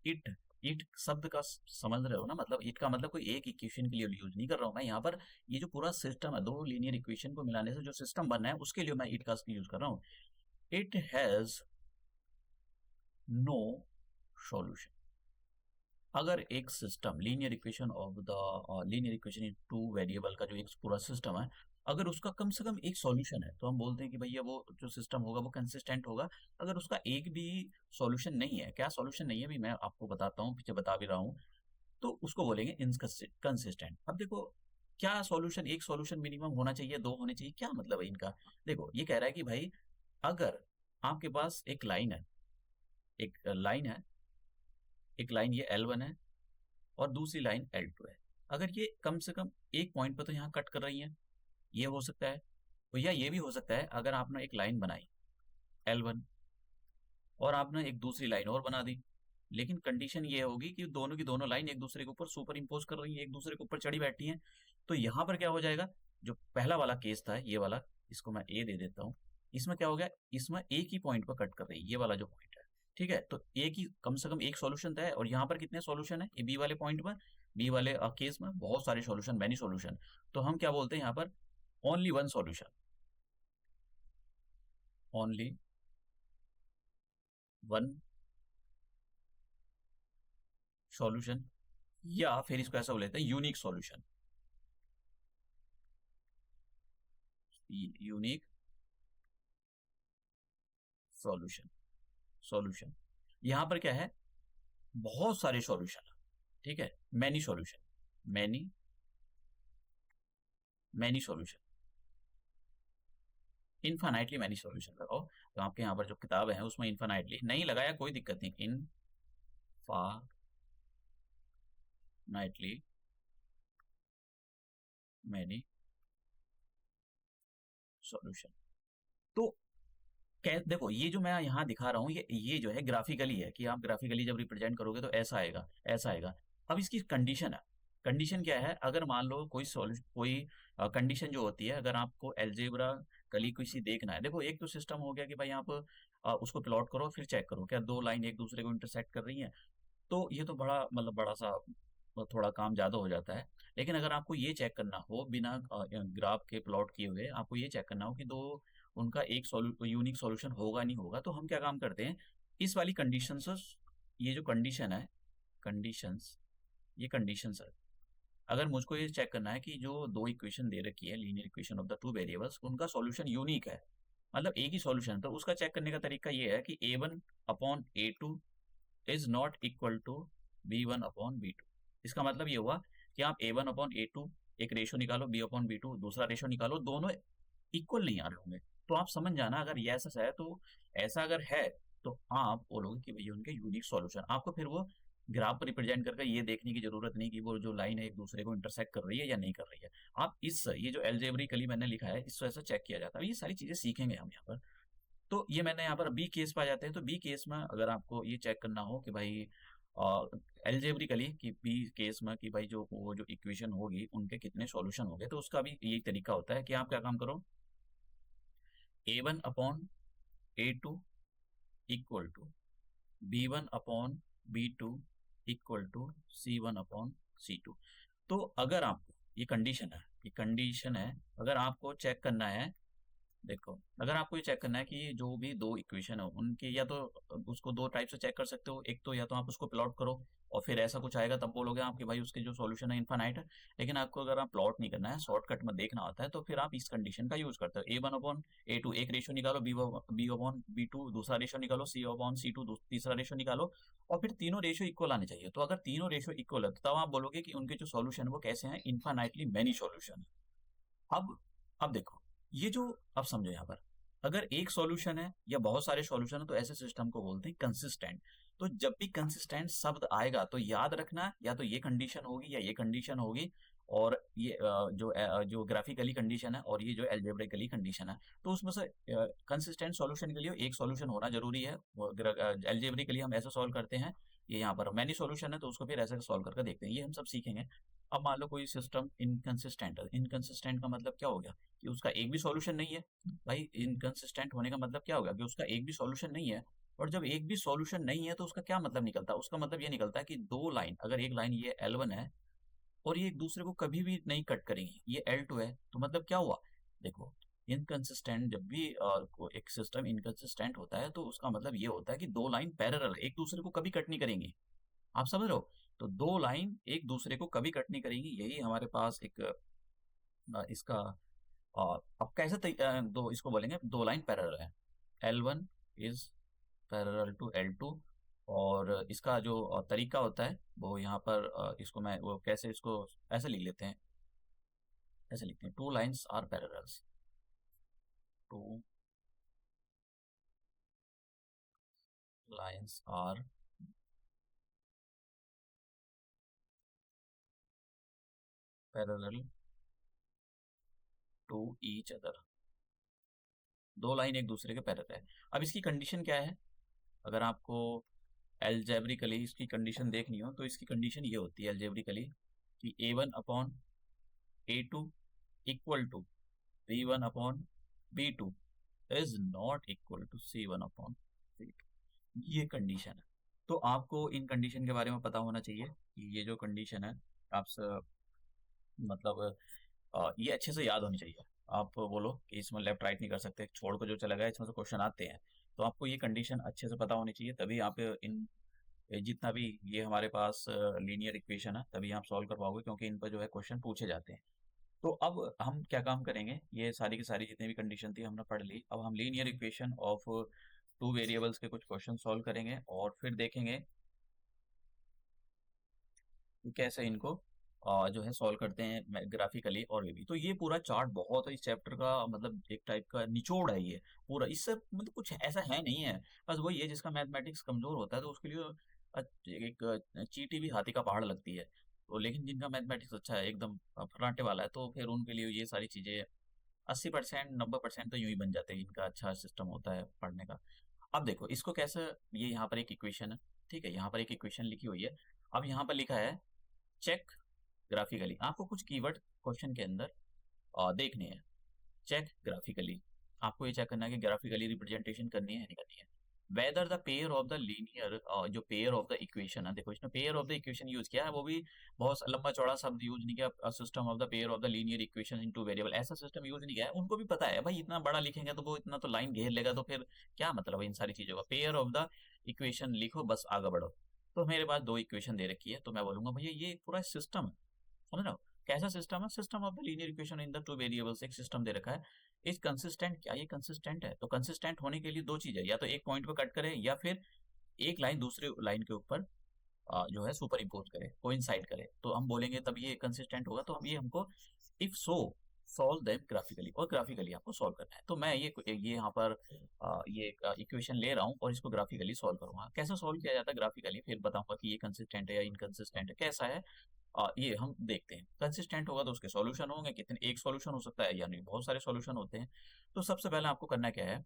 इट इट शब्द का समझ रहे हो ना, मतलब इट का मतलब कोई एक इक्वेशन के लिए यूज नहीं कर रहा हूं मैं यहाँ पर। ये जो पूरा सिस्टम है, दो लीनियर इक्वेशन को मिलाने से जो सिस्टम बनना है उसके लिए मैं इट का यूज कर रहा हूँ। It has no solution. अगर एक system linear equation of the linear equation in two variable का जो एक पूरा सिस्टम है, अगर उसका कम से कम एक सॉल्यूशन है तो हम बोलते हैं कि भैया वो जो सिस्टम होगा वो कंसिस्टेंट होगा। अगर उसका एक भी सॉल्यूशन नहीं है, क्या सॉल्यूशन नहीं है भी मैं आपको बताता हूँ, पीछे बता भी रहा हूँ, तो उसको बोलेंगे इनकंसिस्टेंट। अब देखो, क्या सॉल्यूशन, एक सॉल्यूशन मिनिमम होना चाहिए, दो होने चाहिए, क्या मतलब है इनका? देखो ये कह रहा है कि भाई अगर आपके पास एक लाइन है, एक लाइन है, एक लाइन ये L1 है और दूसरी लाइन L2 है। अगर ये कम से कम एक पॉइंट पर तो यहाँ कट कर रही है, ये हो सकता है। तो या ये भी हो सकता है, अगर आपने एक लाइन बनाई L1 और आपने एक दूसरी लाइन और बना दी, लेकिन कंडीशन ये होगी कि दोनों की दोनों लाइन एक दूसरे के ऊपर सुपर इम्पोज कर रही है, एक दूसरे के ऊपर चढ़ी बैठी हैं। तो यहाँ पर क्या हो जाएगा, जो पहला वाला केस था ये वाला, इसको मैं ए दे देता हूँ। इसमें क्या हो गया, इसमें एक ही पॉइंट पर कट कर रही है, ये वाला जो पॉइंट है। ठीक है, तो एक ही, कम से कम एक सॉल्यूशन था, और यहाँ पर कितने सॉल्यूशन है, बी वाले पॉइंट पर, बी वाले केस में बहुत सारे सॉल्यूशन, मैनी सॉल्यूशन। तो हम क्या बोलते हैं यहाँ पर, only one solution, only one solution, या फिर इसको ऐसा बोल लेते हैं unique solution, unique solution. Solution यहां पर क्या है, बहुत सारे सॉल्यूशन, ठीक है, many solution, many many solution, infinitely many solution लगाओ। तो आपके यहाँ पर जो किताब है उसमें इनफाइनाइटली नहीं लगाया, कोई दिक्कत नहीं, इनफाइनाइटली मैनी सॉल्यूशन। तो देखो ये जो मैं यहाँ दिखा रहा हूँ, ये जो है ग्राफिकली है, कि आप ग्राफिकली जब रिप्रेजेंट करोगे तो ऐसा आएगा, ऐसा आएगा। अब इसकी कंडीशन है, कंडीशन क्या है, अगर मान लो कोई सॉल्यूशन, कोई कंडीशन जो होती है, अगर आपको एल्जेब्रा कली किसी देखना है, देखो एक तो सिस्टम हो गया कि भाई आप उसको प्लॉट करो फिर चेक करो क्या दो लाइन एक दूसरे को इंटरसेक्ट कर रही हैं। तो ये तो बड़ा, मतलब बड़ा सा थोड़ा काम ज़्यादा हो जाता है। लेकिन अगर आपको ये चेक करना हो बिना ग्राफ के प्लॉट किए हुए, आपको ये चेक करना हो कि दो, उनका एक यूनिक सॉल्यूशन होगा नहीं होगा, तो हम क्या काम करते हैं, इस वाली कंडीशन से, ये जो कंडीशन है, कंडीशंस, ये कंडीशंस है, अगर मुझको ये चेक करना है कि जो दो इक्वेशन दे रखी है, linear equation of the two variables, उनका सॉल्यूशन यूनिक है, मतलब एक ही सॉल्यूशन, तो उसका चेक करने का तरीका ये है कि A1/A2 is not equal to B1/B2। इसका मतलब ये हुआ कि आप A1/A2 एक रेशो निकालो, B/B2 दूसरा रेशो निकालो, दोनों इक्वल नहीं आ रहे होंगे। तो आप समझ जाना, अगर ये ऐसा है तो, ऐसा अगर है तो आप बोलोगे कि भैया उनके यूनिक सॉल्यूशन। आपको फिर वो ग्राफ पर रिप्रेजेंट करके ये देखने की जरूरत नहीं कि वो जो लाइन है एक दूसरे को इंटरसेक्ट कर रही है या नहीं कर रही है। आप ये जो एल्जेब्रिकली मैंने लिखा है, इसको ऐसा चेक किया जाता है, ये सारी चीजें सीखेंगे हम यहाँ पर। तो ये मैंने यहाँ पर बी केस पे आ जाते हैं, तो बी केस में अगर आपको ये चेक करना हो कि भाई एल्जेब्रिकली कि बी केस में कि भाई जो वो जो इक्वेशन होगी उनके कितने सॉल्यूशन होंगे, तो उसका भी यही तरीका होता है कि आप क्या काम करो, A1/A2 equal to B1/B2 equal to C1/C2। तो अगर आपको, ये कंडीशन है, ये कंडीशन है, अगर आपको चेक करना है देखो, अगर आपको ये चेक करना है कि ये जो भी दो इक्वेशन है उनके, या तो उसको दो टाइप से चेक कर सकते हो। एक तो या तो आप उसको प्लॉट करो और फिर ऐसा कुछ आएगा तब बोलोगे आप कि भाई उसके जो सॉल्यूशन है इनफाइनाइट है। लेकिन आपको अगर आप प्लॉट नहीं करना है, शॉर्टकट में देखना होता है, तो फिर आप इस कंडीशन का यूज करते हो। A1/A2 एक रेशियो निकालो, B/B2 दूसरा रेशियो निकालो, C/C2 तीसरा रेशियो निकालो, और फिर तीनों रेशियो इक्वल आने चाहिए। तो अगर तीनों रेशियो इक्वल है तो तब आप बोलोगे कि उनके जो सॉल्यूशन है वो कैसे हैं, इनफाइनाइटली मैनी सॉल्यूशन। अब अब देखो, ये जो, अब समझो यहाँ पर, अगर एक सॉल्यूशन है या बहुत सारे सॉल्यूशन है तो ऐसे सिस्टम को बोलते हैं कंसिस्टेंट। तो जब भी कंसिस्टेंट शब्द आएगा तो याद रखना, या तो ये कंडीशन होगी या ये कंडीशन होगी, और ये जो ग्राफिकली कंडीशन है और ये जो एल्जेब्रिकली कंडीशन है, तो उसमें से कंसिस्टेंट सॉल्यूशन के लिए एक सॉल्यूशन होना जरूरी है। एल्जेब्रिकली हम ऐसे सॉल्व करते हैं। ये यहाँ पर मैनी सॉल्यूशन है तो उसको फिर ऐसे सॉल्व करके देखते हैं, ये हम सब सीखेंगे। अब मान लो कोई सिस्टम इनकंसिस्टेंट है। इनकंसिस्टेंट का मतलब क्या हो गया, कि उसका एक भी सॉल्यूशन नहीं है। भाई इनकंसिस्टेंट होने का मतलब क्या हो गया, कि उसका एक भी सॉल्यूशन नहीं है। और जब एक भी सॉल्यूशन नहीं है तो उसका क्या मतलब निकलता है, उसका मतलब ये निकलता है कि दो लाइन, अगर एक लाइन ये L1 है और ये एक दूसरे को कभी भी नहीं कट करेंगी, ये L2 है, तो मतलब क्या हुआ। देखो, इनकंसिस्टेंट जब भी एक सिस्टम इनकंसिस्टेंट होता है तो उसका मतलब ये होता है कि दो लाइन पैरेलल एक दूसरे को कभी कट नहीं करेंगी। आप समझ रहे हो। तो दो लाइन एक दूसरे को कभी कट नहीं करेंगी, यही हमारे पास एक इसका अब कैसे दो इसको बोलेंगे, दो लाइन पैरेलल है। L1 is parallel to L2। और इसका जो तरीका होता है वो यहाँ पर इसको मैं वो कैसे इसको ऐसे लिख लेते हैं, ऐसे लिखते हैं, two lines are parallels, two lines are parallel to each other. दो लाइन एक दूसरे के पैरेलल है। अब इसकी कंडीशन क्या है, अगर आपको एल्जेब्रिकली इसकी कंडीशन देखनी हो तो इसकी कंडीशन ये होती है एल्जेब्रिकली, कि A1/A2 equal to B1/B2 is not equal to C1/C2। ये कंडीशन है। तो आपको इन कंडीशन के बारे में पता होना चाहिए कि ये जो कंडीशन है आपसे, मतलब ये अच्छे से याद होनी चाहिए। आप बोलो कि इसमें लेफ्ट राइट नहीं कर सकते, छोड़ को जो चला गया, इसमें से क्वेश्चन आते हैं। तो आपको ये कंडीशन अच्छे से पता होनी चाहिए, तभी आप इन जितना भी ये हमारे पास लीनियर इक्वेशन है तभी आप सॉल्व कर पाओगे, क्योंकि इन पर जो है क्वेश्चन पूछे जाते हैं। तो अब हम क्या काम करेंगे, ये सारी की सारी जितनी भी कंडीशन थी हमने पढ़ ली। अब हम linear equation of two variables के कुछ क्वेश्चन सॉल्व करेंगे और फिर देखेंगे कि कैसे इनको जो है सॉल्व करते हैं ग्राफिकली। और भी तो ये पूरा चार्ट बहुत है इस चैप्टर का, मतलब एक टाइप का निचोड़ है ये पूरा। इससे मतलब कुछ ऐसा है नहीं है, बस वही है, जिसका मैथमेटिक्स कमजोर होता है तो उसके लिए एक चींटी भी हाथी का पहाड़ लगती है। तो लेकिन जिनका मैथमेटिक्स अच्छा है, एकदम फर्राटे वाला है, तो फिर उनके लिए ये सारी चीजें 80% 90% तो यूं ही बन जाते हैं, इनका अच्छा सिस्टम होता है पढ़ने का। अब देखो इसको कैसे, ये यहाँ पर एक इक्वेशन है, ठीक है, यहाँ पर एक इक्वेशन लिखी हुई है। अब यहाँ पर लिखा है चेक ग्राफिकली। आपको कुछ कीवर्ड क्वेश्चन के अंदर देखने हैं। चेक ग्राफिकली, आपको ये चेक करना है कि ग्राफिकली रिप्रेजेंटेशन करनी है या नहीं करनी है। Whether the pair of the linear, जो पेयर ऑफ द इक्वेशन है, देखो इसमें pair of the equation use किया है, वो भी बहुत लंबा चौड़ा शब्द यूज नहीं किया। System of the pair of the linear equation into variable, ऐसा सिस्टम यूज नहीं किया है। उनको भी पता है भाई इतना बड़ा लिखेंगे तो वो इतना तो लाइन घेर लेगा, तो फिर क्या मतलब है इन सारी चीजों का। पेयर ऑफ द इक्वेशन लिखो, बस आगे बढ़ो। तो मेरे पास दो इक्वेशन दे रखी है, तो मैं बोलूंगा भैया ये पूरा सिस्टम है। समझ रहे हो कैसा सिस्टम है, system of the linear equation in the two variables, एक सिस्टम दे रखा है। इज कंसिस्टेंट, क्या ये कंसिस्टेंट है। तो कंसिस्टेंट होने के लिए दो चीज है, या तो एक पॉइंट पे कट करे या फिर एक लाइन दूसरे लाइन के ऊपर जो है सुपर इम्पोज करे, कोइंसाइड करे, तो हम बोलेंगे तब ये कंसिस्टेंट होगा। तो हम ये हमको if so solve them graphically, और ग्राफिकली आपको सॉल्व करना है। तो मैं ये यहाँ पर ये इक्वेशन ले रहा हूँ और इसको ग्राफिकली सॉल्व करूंगा। कैसे सॉल्व किया जाता है ग्राफिकली, फिर बताऊंगा कि ये कंसिस्टेंट है या इनकंसिस्टेंट है, कैसा है। ये हम देखते हैं। कंसिस्टेंट होगा तो उसके सॉल्यूशन होंगे कितने, एक सॉल्यूशन हो सकता है यानी बहुत सारे सॉल्यूशन होते हैं। तो सबसे पहले आपको करना क्या है,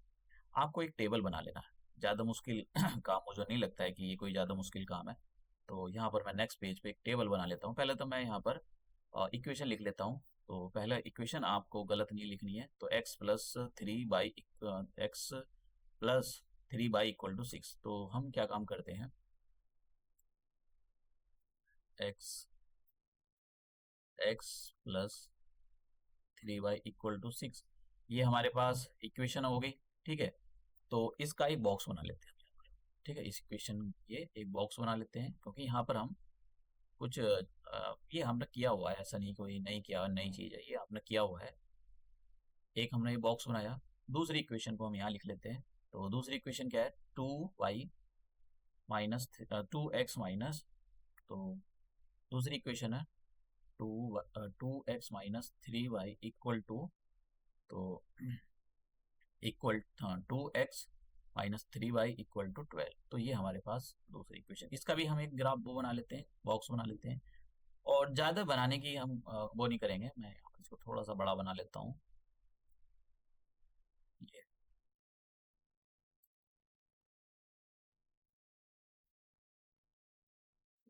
आपको एक टेबल बना लेना है। ज़्यादा मुश्किल काम मुझे नहीं लगता है कि ये कोई ज़्यादा मुश्किल काम है। तो यहाँ पर मैं नेक्स्ट पेज पे एक टेबल बना लेता हूँ। पहले तो मैं यहाँ पर इक्वेशन लिख लेता हूँ। तो पहला इक्वेशन आपको गलत नहीं लिखनी है, तो x+3 y इक्वल टू 6। तो हम क्या काम करते हैं, x x+3y इक्वल टू 6, ये हमारे पास इक्वेशन हो गई। ठीक है, तो इसका एक बॉक्स बना लेते हैं। ठीक है, इस इक्वेशन ये एक बॉक्स बना लेते हैं, क्योंकि यहाँ पर हम कुछ ये हमने किया हुआ है, ऐसा नहीं कोई नहीं किया, नई चीज़ है, ये हमने किया हुआ है। एक हमने ये बॉक्स बनाया, दूसरी इक्वेशन को हम यहाँ लिख लेते हैं। तो दूसरी इक्वेशन क्या है, 2y माइनस 2x माइनस, तो दूसरी इक्वेशन है 2x minus 3y equal to, तो equal 2x minus 3y equal to 12। तो ये हमारे पास दूसरी इक्वेशन, इसका भी हम एक ग्राफ वो बना लेते हैं, बॉक्स बना लेते हैं। और ज़्यादा बनाने की हम वो नहीं करेंगे, मैं इसको थोड़ा सा बड़ा बना लेता हूँ। ये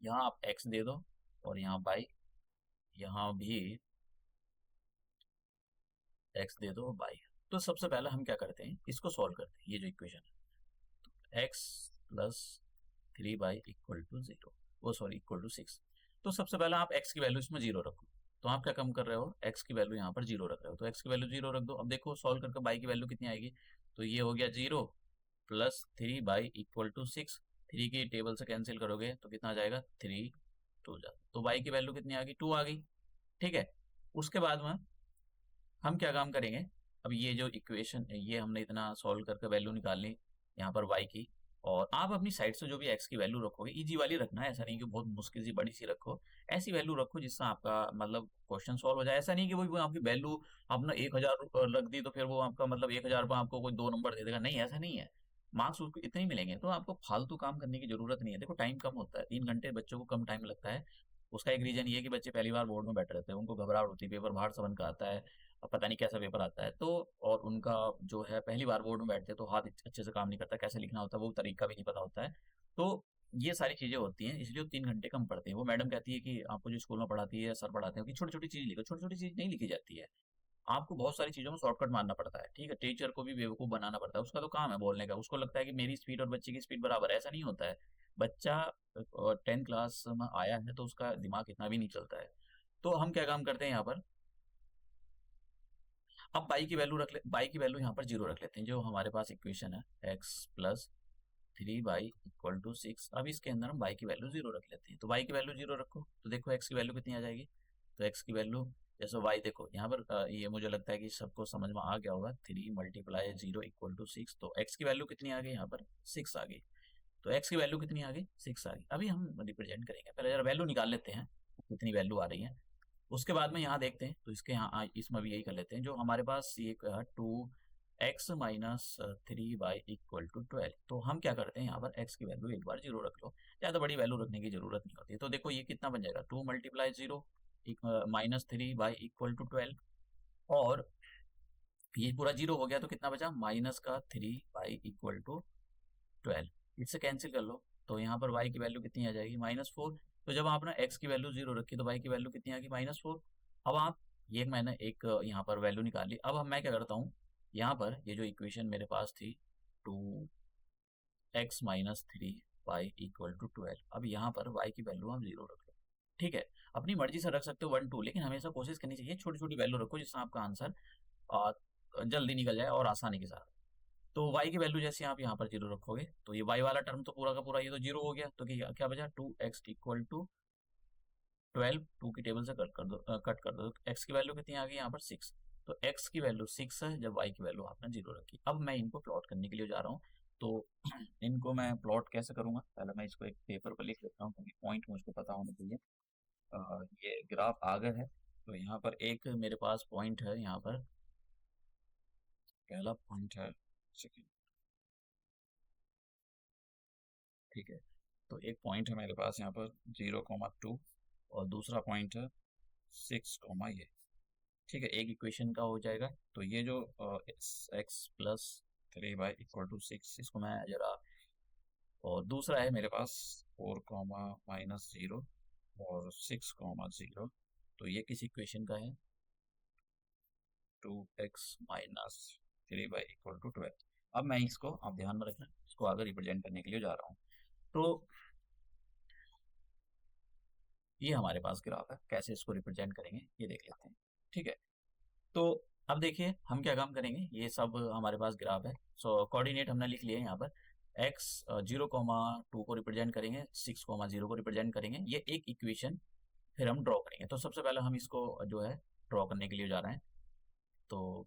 यहाँ आप x दे दो, और यहाँ y, यहाँ भी x दे दो, y। तो सबसे पहले हम क्या करते हैं, इसको सॉल्व करते हैं, ये जो इक्वेशन है, x plus 3y equal to 0, वो सॉरी इक्वल टू 6। तो सबसे पहले आप x की वैल्यू इसमें 0 रखो। तो आप क्या कम कर रहे हो, x की वैल्यू यहाँ पर 0 रख रहे हो, तो x की वैल्यू 0 रख दो। अब देखो सॉल्व करके y की वैल्यू कितनी आएगी, तो ये हो गया 0 प्लस 3y इक्वल टू 6। 3 की टेबल से कैंसिल करोगे तो कितना आ जाएगा, 3 2 जा, तो y की वैल्यू कितनी आ गई, 2 आ गई। ठीक है, उसके बाद में हम क्या काम करेंगे, अब ये जो इक्वेशन, ये हमने इतना सॉल्व करके वैल्यू निकालनी यहाँ पर y की, और आप अपनी साइड से जो भी x की वैल्यू रखोगे, इजी वाली रखना है, ऐसा नहीं कि बहुत मुश्किल सी बड़ी सी रखो। ऐसी वैल्यू रखो जिससे आपका मतलब क्वेश्चन सॉल्व हो जाए। ऐसा नहीं कि वो आपकी वैल्यू आपने 1000 रख दी तो फिर वो आपका मतलब 1000 पर आपको कोई 2 नंबर दे देगा, नहीं ऐसा नहीं है। मार्क्स उसको इतने ही मिलेंगे, तो आपको फालतू काम करने की जरूरत नहीं है। देखो टाइम कम होता है, 3 घंटे बच्चों को कम टाइम लगता है। उसका एक रीजन ये है कि बच्चे पहली बार बोर्ड में बैठे रहते हैं, उनको घबराहट होती है, पेपर बाहर से बन का आता है, अब पता नहीं कैसा पेपर आता है, तो और उनका जो है पहली बार बोर्ड में बैठते हैं तो हाथ अच्छे से काम नहीं करता, कैसे लिखना होता है वो तरीका भी नहीं पता होता है। तो ये सारी चीजें होती हैं, इसलिए वो 3 घंटे कम पढ़ते हैं। वो मैडम कहती है कि आपको जो स्कूल में पढ़ाती है, सर पढ़ाते हैं कि छोटी छोटी चीज लिखो, छोटी छोटी चीज नहीं लिखी जाती है। आपको बहुत सारी चीजों में शॉर्टकट मारना पड़ता है। ठीक है, टीचर को भी बेवकूफ बनाना पड़ता है, उसका तो काम है बोलने का, उसको लगता है कि मेरी स्पीड और बच्चे की स्पीड बराबर है, ऐसा नहीं होता है। बच्चा 10th क्लास में आया है तो उसका दिमाग इतना भी नहीं चलता है। तो हम क्या काम करते हैं यहाँ पर, अब बाई की वैल्यू रख ले, बाई की वैल्यू यहाँ पर 0 रख लेते हैं। जो हमारे पास इक्वेशन है x plus 3y equal to 6, अब इसके अंदर हम बाई की वैल्यू 0 रख लेते हैं। तो बाई की वैल्यू 0 रखो, तो देखो x की वैल्यू कितनी आ जाएगी, तो x की वैल्यू जैसे y देखो यहाँ पर ये मुझे लगता है कि सबको समझ में आ गया होगा, 3 × 0 इक्वल टू 6। तो x की वैल्यू कितनी आ गई, यहाँ पर 6 आ गई। तो x की वैल्यू कितनी आ गई, 6 आ गई। अभी हम रिप्रेजेंट करेंगे, पहले जरा वैल्यू निकाल लेते हैं कितनी वैल्यू आ रही है, उसके बाद में यहाँ देखते हैं। तो इसके यहाँ इसमें भी यही कर लेते हैं, जो हमारे पास ये 2x minus 3y equal to 12। तो हम क्या करते हैं, यहाँ पर x की वैल्यू एक बार 0 रख लो, ज़्यादा बड़ी वैल्यू रखने की जरूरत नहीं होती। तो देखो ये कितना बन जाएगा, 2 × 0 माइनस 3y इक्वल टू 12, और ये पूरा 0 हो गया तो कितना बचा, माइनस का 3y इक्वल टू 12। इससे कैंसिल कर लो, तो यहाँ पर y की वैल्यू कितनी आ जाएगी, -4। तो जब आपने x की वैल्यू 0 रखी तो y की वैल्यू कितनी आ गई, -4। अब आप ये मैंने एक यहाँ पर वैल्यू निकाल ली। अब मैं क्या करता हूँ, यहाँ पर ये जो इक्वेशन मेरे पास थी, 2x minus 3y equal to 12, अब यहाँ पर y की वैल्यू हम 0 रख लो। ठीक है, अपनी मर्जी से रख सकते हो 1 2, लेकिन हमेशा कोशिश करनी चाहिए छोटी छोटी वैल्यू रखो जिससे आपका आंसर जल्दी निकल जाए और आसानी के साथ। तो y की वैल्यू जैसे आप यहाँ पर 0 रखोगे तो ये y वाला टर्म तो पूरा का पूरा ये तो 0 हो गया, तो क्या क्या बचा, 2x इक्वल टू 12, 2 की टेबल से कट कर दो, तो x की वैल्यू कितनी आ गई यहाँ पर 6। तो x की वैल्यू 6 है जब y की वैल्यू आपने 0 रखी। अब मैं इनको प्लॉट करने के लिए जा रहा हूँ, तो इनको मैं प्लॉट कैसे करूँगा, पहले मैं इसको एक पेपर पर लिख लेता हूँ क्योंकि पॉइंट मुझको पता होना चाहिए। ये ग्राफ आगे है, तो यहाँ पर एक मेरे पास पॉइंट है, यहाँ पर पहला पॉइंट है, सेकंड, ठीक है। तो एक पॉइंट है मेरे पास यहाँ पर 0,2, और दूसरा पॉइंट है 6, ये। ठीक है, एक इक्वेशन का हो जाएगा। तो ये जो x plus 3y equal to 6, इसको मैं जरा, और दूसरा है मेरे पास 4, -0 और 6, 0। तो ये किस इक्वेशन का है, 2x-3y इक्वल टू 12। अब मैं इसको, आप ध्यान में रखना, इसको आगे रिप्रेजेंट करने के लिए जा रहा हूँ। तो ये हमारे पास ग्राफ है, कैसे इसको रिप्रेजेंट करेंगे ये देख लेते हैं। ठीक है, तो अब देखिए हम क्या काम करेंगे, ये सब हमारे पास ग्राफ है। सो कोऑर्डिनेट हमने लिख लिए यहाँ पर। एक्स 0,2 को रिप्रेजेंट करेंगे, 6,0 को रिप्रेजेंट करेंगे, ये एक इक्वेशन फिर हम ड्रॉ करेंगे। तो सबसे पहले हम इसको जो है ड्रॉ करने के लिए जा रहे हैं। तो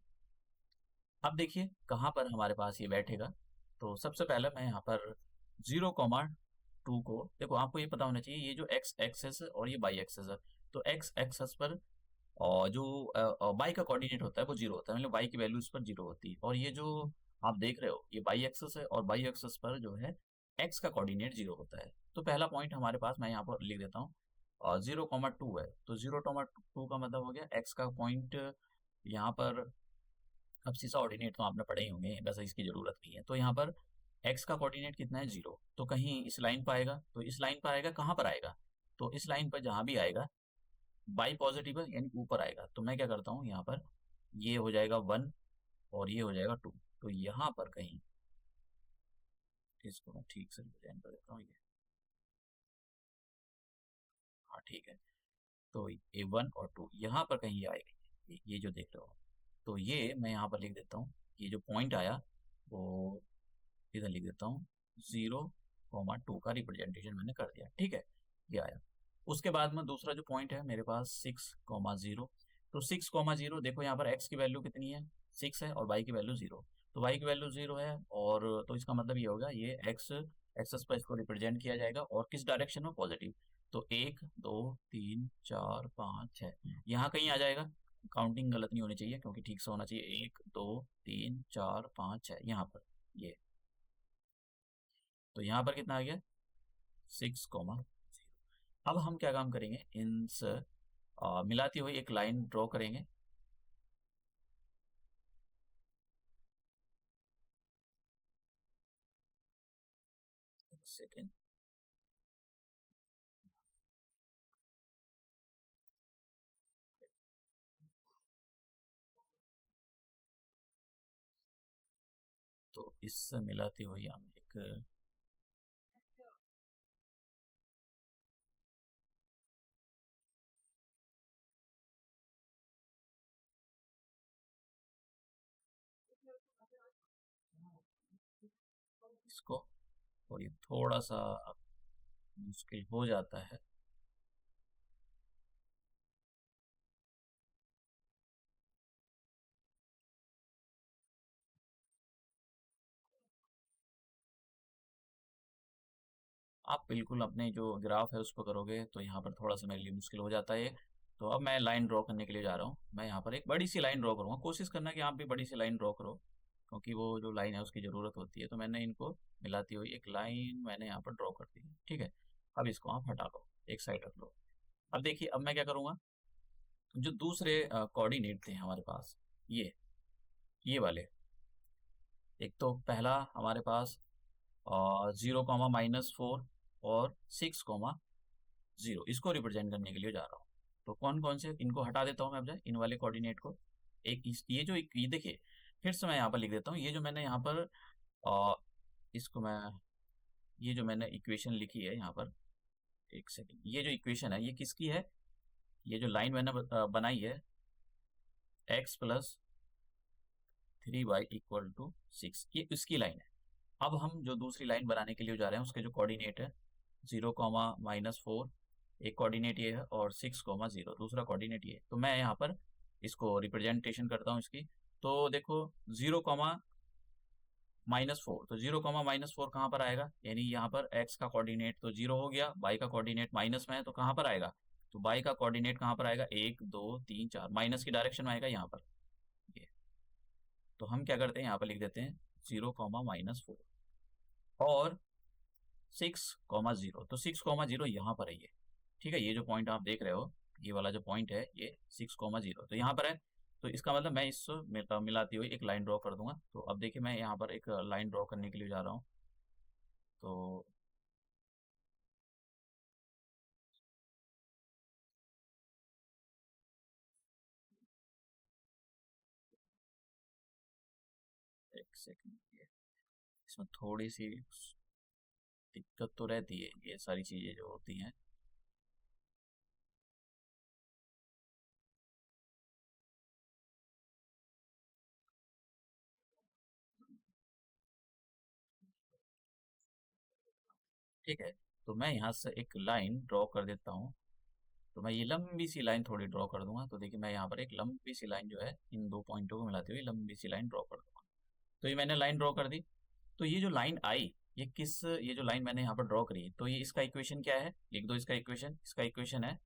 अब देखिए कहाँ पर हमारे पास ये बैठेगा। तो सबसे पहले मैं यहाँ पर 0,2 को, देखो आपको ये पता होना चाहिए ये जो एक्स एक्सेस है और ये वाई एक्सेस है। तो एक्स एक्सेस पर और जो वाई का कोऑर्डिनेट होता है वो जीरो होता है, मतलब वाई की वैल्यू इस पर जीरो होती है। और ये जो आप देख रहे हो ये वाई एक्सेस है, और वाई एक्सेस पर जो है एक्स का कोऑर्डिनेट जीरो होता है। तो पहला पॉइंट हमारे पास मैं यहाँ पर लिख देता हूँ, और 0,2 है। तो 0,2 का मतलब हो गया एक्स का पॉइंट यहाँ पर। अब सीधा ऑर्डिनेट तो आपने पढ़े ही होंगे, वैसे इसकी जरूरत नहीं है। तो यहाँ पर एक्स का कोऑर्डिनेट कितना है, जीरो। तो कहीं इस लाइन पर आएगा, तो इस लाइन पर आएगा, कहाँ पर आएगा, तो इस लाइन पर जहाँ भी आएगा बाई पॉजिटिव है यानी ऊपर आएगा। तो मैं क्या करता हूँ यहाँ पर, ये हो जाएगा 1 और ये हो जाएगा 2। तो यहाँ पर कहीं, इसको मैं ठीक से डिजाइन कर देता हूँ ये, हाँ ठीक है। तो ये 1 और 2 यहाँ पर कहीं ये आएगी, ये जो देख रहे हो। तो ये मैं यहाँ पर लिख देता हूँ, ये जो पॉइंट आया वो इधर लिख देता हूँ। 0,2 का रिप्रेजेंटेशन मैंने कर दिया, ठीक है, ये आया। उसके बाद में दूसरा जो पॉइंट है मेरे पास 6,0। तो 6,0 देखो यहाँ पर एक्स की वैल्यू कितनी है, 6 है, और वाई की वैल्यू 0। तो वाई की वैल्यू 0 है, और तो इसका मतलब ये होगा ये एक्स एक्सेस पर इसको रिप्रेजेंट किया जाएगा, और किस डायरेक्शन में, पॉजिटिव। तो 1 2 3 4 5 6 यहाँ कहीं आ जाएगा। काउंटिंग गलत नहीं होनी चाहिए क्योंकि ठीक से होना चाहिए, 1 2 3 4 5 6 यहाँ पर ये। तो यहाँ पर कितना आ गया, 6,0। अब हम क्या काम करेंगे, इन मिलाती हुई एक लाइन ड्रॉ करेंगे। सेकेंड, तो इससे मिलाती हुई हम एक, इसको, और ये थोड़ा सा मुश्किल हो जाता है। आप बिल्कुल अपने जो ग्राफ है उस पर करोगे तो यहाँ पर थोड़ा सा मेरे लिए मुश्किल हो जाता है। तो अब मैं लाइन ड्रॉ करने के लिए जा रहा हूँ। मैं यहाँ पर एक बड़ी सी लाइन ड्रॉ करूँगा, कोशिश करना कि आप भी बड़ी सी लाइन ड्रॉ करो, क्योंकि वो जो लाइन है उसकी ज़रूरत होती है। तो मैंने इनको मिलाती हुई एक लाइन मैंने यहाँ पर ड्रॉ कर दी, ठीक है। अब इसको आप हटा लो, एक साइड रख लो। अब देखिए अब मैं क्या करूँगा, जो दूसरे कोऑर्डिनेट थे हमारे पास, ये वाले, एक तो पहला हमारे पास 0,-4 और 6,0, इसको रिप्रेजेंट करने के लिए जा रहा हूँ। तो कौन कौन से, इनको हटा देता हूँ मैं अब जाए इन वाले कोऑर्डिनेट को। ये जो ये देखिए, फिर से मैं यहाँ पर लिख देता हूँ, ये जो मैंने यहाँ पर अ, इसको मैं, ये जो मैंने इक्वेशन लिखी है यहाँ पर, एक सेकेंड, ये जो इक्वेशन है ये किसकी है, ये जो लाइन मैंने बनाई है, x+3y = 6, ये इसकी लाइन है। अब हम जो दूसरी लाइन बनाने के लिए जा रहे हैं उसके जो कोऑर्डिनेट है 0,-4, एक कोऑर्डिनेट ये है, और 6,0 दूसरा कोऑर्डिनेट ये है। तो मैं यहाँ पर इसको रिप्रेजेंटेशन करता हूँ इसकी। तो देखो 0,-4, तो 0,-4 कहाँ पर आएगा, यानी यहाँ पर x का कोऑर्डिनेट तो 0 हो गया, y का कोऑर्डिनेट माइनस में है, तो कहाँ पर आएगा, तो y का कोऑर्डिनेट कहाँ पर आएगा, 1 2 3 4 माइनस की डायरेक्शन में आएगा यहाँ पर ये। तो हम क्या करते हैं, यहाँ पर लिख देते हैं 0,-4 और 6,0। तो 6,0 यहाँ पर है ये, ठीक है। ये जो पॉइंट आप देख रहे हो, ये वाला जो पॉइंट है ये 6,0 तो यहाँ पर है। तो इसका मतलब मैं इस मिलाती हुई एक लाइन ड्रॉ कर दूंगा। तो अब देखिए मैं यहाँ पर एक लाइन ड्रॉ करने के लिए जा रहा हूँ। तो एक सेकंड, ये इसमें थोड़ी सी दिक्कत तो रहती है, ये सारी चीज़ें जो होती हैं। ठीक है। तो मैं यहाँ से एक लाइन ड्रॉ कर देता हूँ। तो मैं ये लंबी सी लाइन थोड़ी ड्रॉ कर दूंगा। तो देखिए मैं यहाँ पर एक लंबी सी लाइन जो है इन दो पॉइंटों को मिलाते हुए लंबी सी लाइन ड्रॉ कर दूंगा। तो ये मैंने लाइन ड्रॉ कर दी। तो ये जो लाइन आई, ये जो लाइन मैंने यहाँ पर ड्रॉ करी, तो ये इसका इक्वेशन क्या है, लिख दो इसका इक्वेशन। इसका इक्वेशन है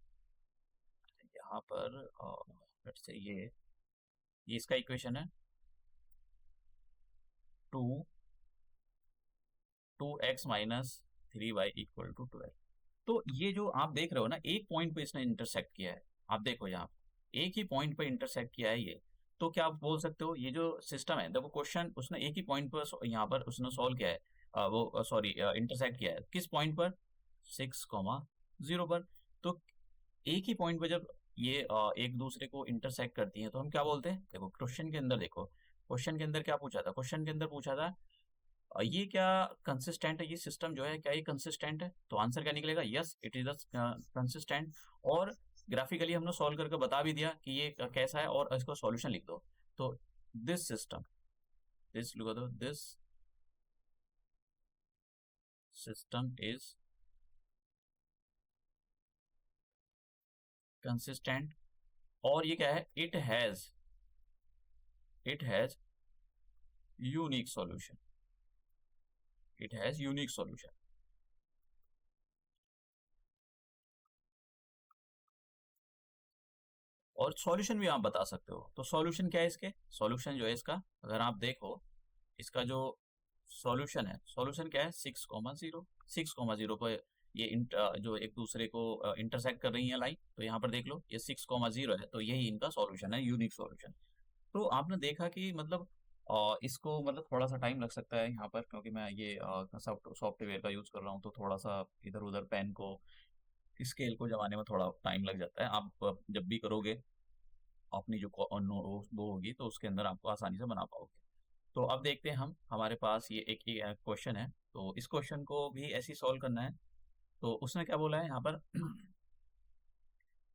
यहाँ पर let's say ये इसका इक्वेशन है 2x-3y = 12। तो ये जो आप देख रहे हो ना, एक पॉइंट पे इसने इंटरसेक्ट किया है। आप देखो यहाँ एक ही पॉइंट पे इंटरसेक्ट किया है ये। तो क्या आप बोल सकते हो ये जो सिस्टम है, देखो क्वेश्चन उसने एक ही पॉइंट पर यहाँ पर उसने सॉल्व किया है, वो सॉरी इंटरसेक्ट किया है किस पॉइंट पर, 6,0 पर। तो एक ही पॉइंट पर जब ये एक दूसरे को इंटरसेक्ट करती है तो हम क्या बोलते हैं, देखो क्वेश्चन के अंदर देखो, क्वेश्चन के अंदर क्या पूछा था, क्वेश्चन के अंदर पूछा था ये क्या कंसिस्टेंट है, ये सिस्टम जो है क्या ये कंसिस्टेंट है, तो आंसर क्या निकलेगा, यस इट इज कंसिस्टेंट। और ग्राफिकली हमने सॉल्व करके बता भी दिया कि ये कैसा है और इसको सॉल्यूशन लिख दो। तो दिस सिस्टम, दिस लिख दो, दिस सिस्टम इज कंसिस्टेंट। और ये क्या है, it has unique solution, it has unique solution. और सॉल्यूशन भी आप बता सकते हो। तो सॉल्यूशन क्या है इसके, सॉल्यूशन जो है इसका अगर आप देखो, इसका जो सॉल्यूशन है, सॉल्यूशन क्या है 6,0, 6,0 पर ये जो एक दूसरे को इंटरसेक्ट कर रही है लाइन। तो यहाँ पर देख लो ये 6,0 है, तो यही इनका सॉल्यूशन है, यूनिक सॉल्यूशन। तो आपने देखा कि मतलब इसको मतलब थोड़ा सा टाइम लग सकता है यहाँ पर, क्योंकि मैं ये सॉफ्टवेयर का यूज कर रहा हूँ, तो थोड़ा सा इधर उधर पेन को स्केल को जमाने में थोड़ा टाइम लग जाता है। आप जब भी करोगे अपनी जो वो होगी तो उसके अंदर आपको आसानी से बना पाओगे। तो अब देखते हैं हम, हमारे पास ये एक क्वेश्चन है, तो इस क्वेश्चन को भी ऐसे ही सॉल्व करना है। तो उसने क्या बोला है यहाँ पर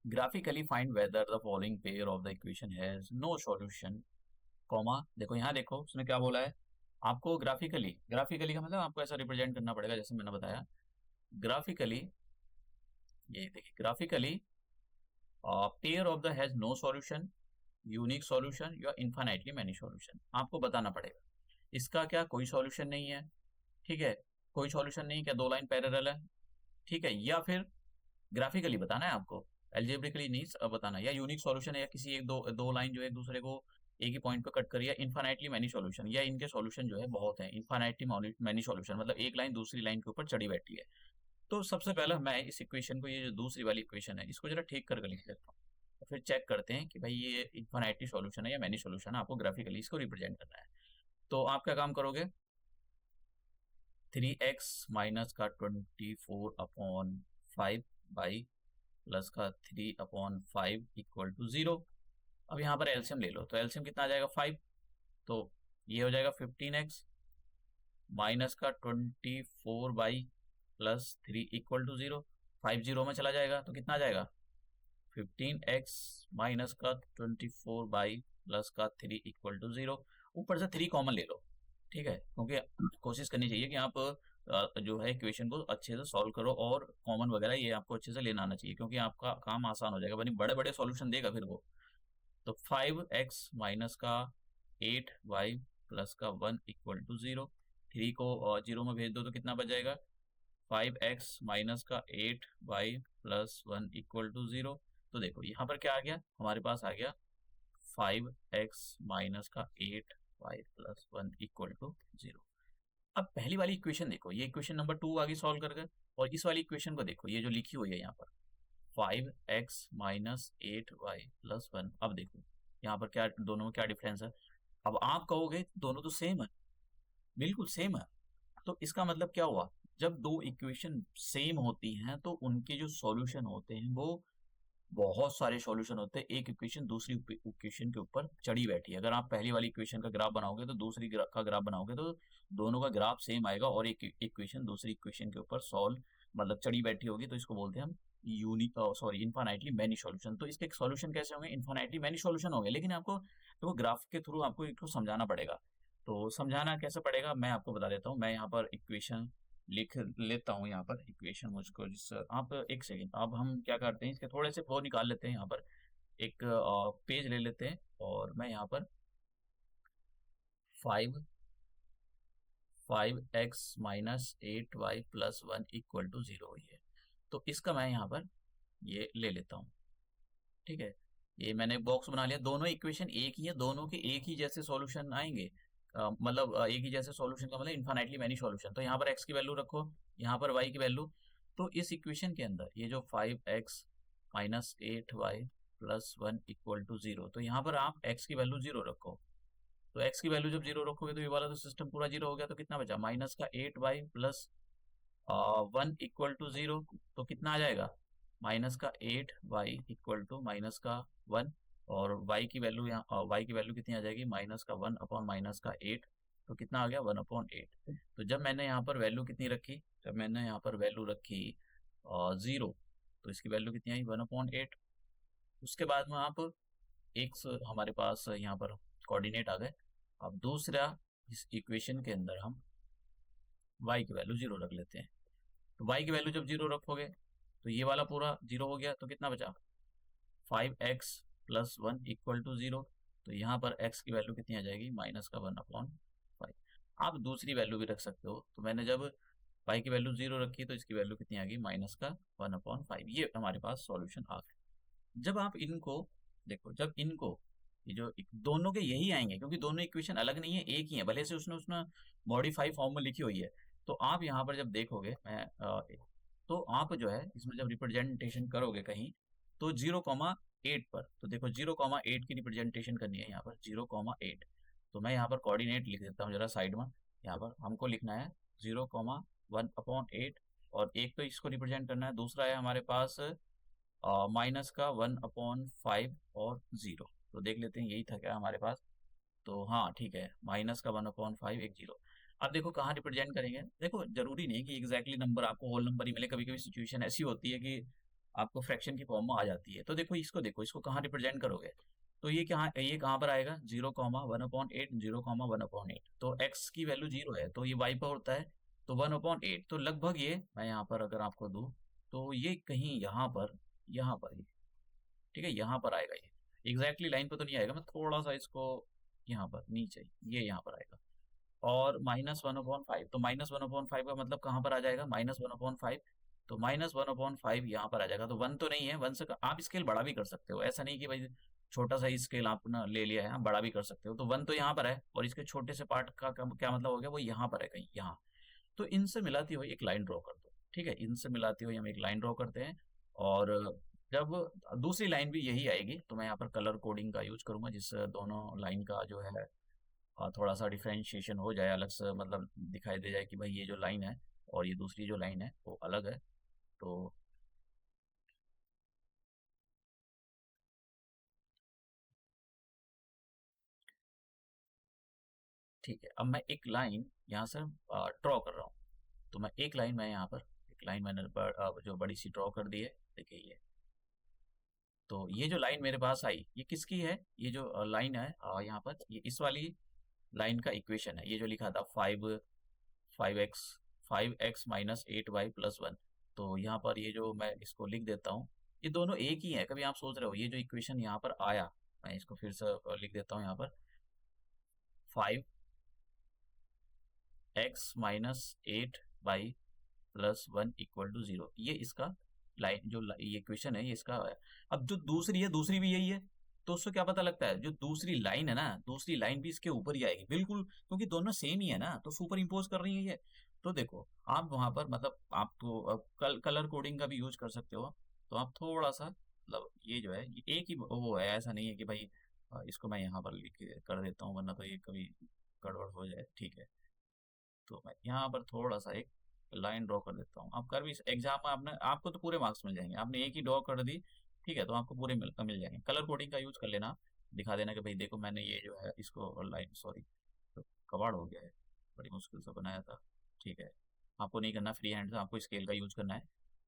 graphically find whether the following pair of the equation has no solution, comma, देखो यहाँ देखो उसने क्या बोला है, आपको ग्राफिकली का मतलब आपको ऐसा रिप्रेजेंट करना पड़ेगा जैसे मैंने बताया। ग्राफिकली, ये देखिए graphically pair of the has no solution, unique solution या इनफाइनाइटली मैनी सॉल्यूशन, आपको बताना पड़ेगा। इसका क्या कोई सॉल्यूशन नहीं है, ठीक है, कोई सॉल्यूशन नहीं, क्या दो लाइन पैरेलल है, ठीक है, या फिर ग्राफिकली बताना है आपको, एल्जेब्रिकली नहीं बताना, या यूनिक सॉल्यूशन है, या किसी एक दो दो लाइन जो है एक दूसरे को एक ही पॉइंट पे कट करी, या इनफाइनाइटली मैनी सॉल्यूशन, या इनके सॉल्यूशन जो है बहुत है, इनफाइनाइटली मैनी सॉल्यूशन मतलब एक लाइन दूसरी लाइन के ऊपर चढ़ी बैठी है। तो सबसे पहले मैं इस इक्वेशन को, ये जो दूसरी वाली इक्वेशन है, इसको जरा ठीक करके लिख देता हूँ, तो फिर चेक करते हैं कि भाई ये इनफाइनाइटली सॉल्यूशन है या मैनी सॉल्यूशन है, आपको ग्राफिकली इसको रिप्रेजेंट करना है। तो आप क्या काम करोगे, 3x - का 24/5 बाई प्लस का 3/5 = 0। अब यहाँ पर एलसीएम ले लो, तो एलसीएम कितना आ जाएगा 5, तो ये हो जाएगा 15x माइनस का 24/+3 = 0। 5 0 में चला जाएगा तो कितना आ जाएगा 15x माइनस का 24/+3 = 0। ऊपर से 3 कॉमन ले लो, ठीक है, क्योंकि कोशिश करनी चाहिए कि आप जो है इक्वेशन को अच्छे से सॉल्व करो, और कॉमन वगैरह ये आपको अच्छे से लेना आना चाहिए, क्योंकि आपका काम आसान हो जाएगा, वरना बड़े बड़े सॉल्यूशन देगा फिर वो। तो 5x माइनस का 8y प्लस का 1 = 0, 3 को 0 में भेज दो तो कितना बच जाएगा 5x माइनस का 8y प्लस 1 = 0। तो देखो यहाँ पर क्या आ गया, हमारे पास आ गया 5x माइनस का 8y प्लस 1 = 0। अब पहली वाली इक्वेशन देखो, ये इक्वेशन नंबर 2 आगे सॉल्व करके, और इस वाली इक्वेशन को देखो, ये जो लिखी हुई है यहाँ पर 5x माइनस 8y प्लस 1। अब देखो यहाँ पर क्या, दोनों में क्या डिफरेंस है। अब आप कहोगे दोनों तो सेम है, बिल्कुल सेम है, तो इसका मतलब क्या हुआ, जब दो इक्वेशन सेम होती हैं तो उनके जो सॉल्यूशन होते हैं वो बहुत सारे सॉल्यूशन होते हैं, एक इक्वेशन दूसरी इक्वेशन के ऊपर चढ़ी बैठी है। अगर आप पहली वाली इक्वेशन का ग्राफ बनाओगे तो दूसरी का ग्राफ बनाओगे तो दोनों का ग्राफ सेम आएगा, और एक इक्वेशन दूसरी इक्वेशन के ऊपर सॉल्व मतलब चढ़ी बैठी होगी, तो इसको बोलते हैं हम unique sorry infinitely many solution. तो इसके सॉल्यूशन कैसे होंगे, इनफाइनाइटली मैनी सॉल्यूशन होंगे, लेकिन आपको तो ग्राफ के थ्रू आपको इसको समझाना पड़ेगा। तो समझाना कैसे पड़ेगा मैं आपको बता देता हूँ। मैं यहाँ पर इक्वेशन लिख लेता हूँ यहाँ पर इक्वेशन मुझको, जिस आप एक सेकेंड, अब हम क्या करते हैं, इसके थोड़े से वो निकाल लेते हैं यहाँ पर, एक पेज ले लेते हैं, और मैं यहाँ पर 5x-8y+1 हुई है, तो इसका मैं यहाँ पर ये ले लेता हूँ। ठीक है, ये मैंने बॉक्स बना लिया, दोनों इक्वेशन एक ही है, दोनों के एक ही जैसे सॉल्यूशन आएंगे, मतलब एक ही जैसे सॉल्यूशन का मतलब इन्फाइनाइटली मैनी सॉल्यूशन। तो यहाँ पर x की वैल्यू रखो, यहाँ पर y की वैल्यू। तो इस इक्वेशन के अंदर ये जो 5x-8y+1 तो यहाँ पर आप x की वैल्यू 0 रखो। तो x की वैल्यू जब 0 रखोगे तो ये वाला तो सिस्टम पूरा 0 हो गया, तो कितना बचा, -8y+1 तो कितना आ जाएगा, -8y=-1, और y की वैल्यू यहाँ, y की वैल्यू कितनी आ जाएगी, -1/-8, तो कितना आ गया, 1/8। तो जब मैंने यहाँ पर वैल्यू कितनी रखी, जब मैंने यहाँ पर वैल्यू रखी 0, तो इसकी वैल्यू कितनी आई, 1/8। उसके बाद में आप एक हमारे पास यहाँ पर कोऑर्डिनेट आ गए। अब दूसरा, इस इक्वेशन के अंदर हम y की वैल्यू 0 रख लेते हैं। तो y की वैल्यू जब 0 रखोगे तो ये वाला पूरा 0 हो गया, तो कितना बचा, 5x+1 = 0। तो यहाँ पर x की वैल्यू कितनी आ जाएगी, -1/5। आप दूसरी वैल्यू भी रख सकते हो, तो मैंने जब y की वैल्यू 0 रखी तो इसकी वैल्यू कितनी आ गई, -1/5। ये हमारे पास सॉल्यूशन आ गया। जब आप इनको देखो, जब इनको ये जो दोनों के यही आएंगे, क्योंकि दोनों इक्वेशन अलग नहीं है, एक ही है, भले से उसने उसने मॉडिफाई फॉर्म में लिखी हुई है। तो आप यहाँ पर जब देखोगे, मैं तो आप जो है इसमें जब रिप्रेजेंटेशन करोगे कहीं, तो 0,8 पर, तो देखो 0,8 की रिप्रेजेंटेशन करनी है यहाँ पर, 0,8। तो मैं यहाँ पर कोऑर्डिनेट लिख देता हूँ जरा साइड में। यहाँ पर हमको लिखना है 0,1/8, और एक तो इसको रिप्रेजेंट करना है, दूसरा है हमारे पास -1/5 और 0। तो देख लेते हैं यही था क्या हमारे पास। तो हाँ ठीक है, -1/5 एक 0। अब देखो कहाँ रिप्रेजेंट करेंगे, देखो जरूरी नहीं कि एग्जैक्टली नंबर आपको होल नंबर ही मिले, कभी कभी सिचुएशन ऐसी होती है कि आपको फ्रैक्शन की फॉर्म में आ जाती है। तो देखो इसको कहाँ रिप्रेजेंट करोगे, तो ये कहाँ पर आएगा, 0,1/8, 0,1/8। तो x की वैल्यू 0 है, तो ये y पर होता है, तो 1/8। तो लगभग ये मैं यहाँ पर अगर आपको दूं, तो ये कहीं यहाँ पर ही, ठीक है, यहाँ पर आएगा ये, एग्जैक्टली लाइन पर तो नहीं आएगा, मैं थोड़ा सा इसको यहाँ पर नीचे, ये यहाँ पर आएगा। और -1/5, तो -1/5 का मतलब कहाँ पर आ जाएगा, -1/5। तो -1/5 यहाँ पर आ जाएगा, तो 1 तो नहीं है, 1 से आप स्केल बड़ा भी कर सकते हो, ऐसा नहीं कि भाई छोटा सा ही स्केल आपने ले लिया है, आप बड़ा भी कर सकते हो। तो 1 तो यहाँ पर है, और इसके छोटे से पार्ट का क्या मतलब हो गया, वो यहाँ पर है कहीं यहाँ। तो इनसे मिलाती हुई एक लाइन ड्रॉ कर दो, ठीक है, इनसे मिलाती हुई हम एक लाइन ड्रॉ करते हैं। और जब दूसरी लाइन भी यही आएगी, तो मैं यहाँ पर कलर कोडिंग का यूज करूंगा, जिससे दोनों लाइन का जो है थोड़ा सा डिफ्रेंशिएशन हो जाए, अलग से मतलब दिखाई दे जाए कि भाई ये जो लाइन है और ये दूसरी जो लाइन है वो अलग है। तो ठीक है, अब मैं एक लाइन यहाँ से ड्रॉ कर रहा हूँ। तो मैं एक लाइन, मैं यहाँ पर एक लाइन मैंने जो बड़ी सी ड्रॉ कर दी है, देखिए ये। तो ये जो लाइन मेरे पास आई, ये किसकी है, ये जो लाइन है यहाँ पर, ये इस वाली लाइन का इक्वेशन है, ये जो लिखा था 5x-8y+1। तो यहाँ पर ये जो मैं इसको लिख देता हूँ, ये दोनों एक ही है। कभी आप सोच रहे हो ये जो इक्वेशन यहाँ पर आया, मैं इसको फिर से लिख देता हूँ यहाँ पर, 5x-8y+1 ये इसका लाइन जो ये इक्वेशन है, ये इसका है। अब जो दूसरी है, दूसरी भी यही है। तो उससे क्या पता लगता है, जो दूसरी लाइन है ना, दूसरी लाइन भी इसके ऊपर ही आएगी बिल्कुल, क्योंकि दोनों सेम ही है ना, तो सुपर इम्पोज कर रही है ये। तो देखो आप वहां पर मतलब आप तो अब कलर कोडिंग का भी यूज कर सकते हो। तो आप थोड़ा सा मतलब ये जो है ये एक ही वो है, ऐसा नहीं है कि भाई इसको मैं यहाँ पर लिख के कर देता हूँ, वरना तो ये कभी गड़बड़ हो जाए। ठीक है, तो मैं यहाँ पर थोड़ा सा एक लाइन ड्रॉ कर देता हूँ। आप कर भी एग्जाम में आपने, आपको तो पूरे मार्क्स मिल जाएंगे, आपने एक ही ड्रॉ कर दी, ठीक है, तो आपको पूरे मिल जाएंगे। कलर कोडिंग का यूज कर लेना, दिखा देना कि भाई देखो मैंने ये जो है इसको लाइन, सॉरी तो कबाड़ हो गया है, बड़ी मुश्किल से बनाया था। ठीक है, आपको नहीं करना फ्री हैंड से, आपको स्केल का यूज करना है।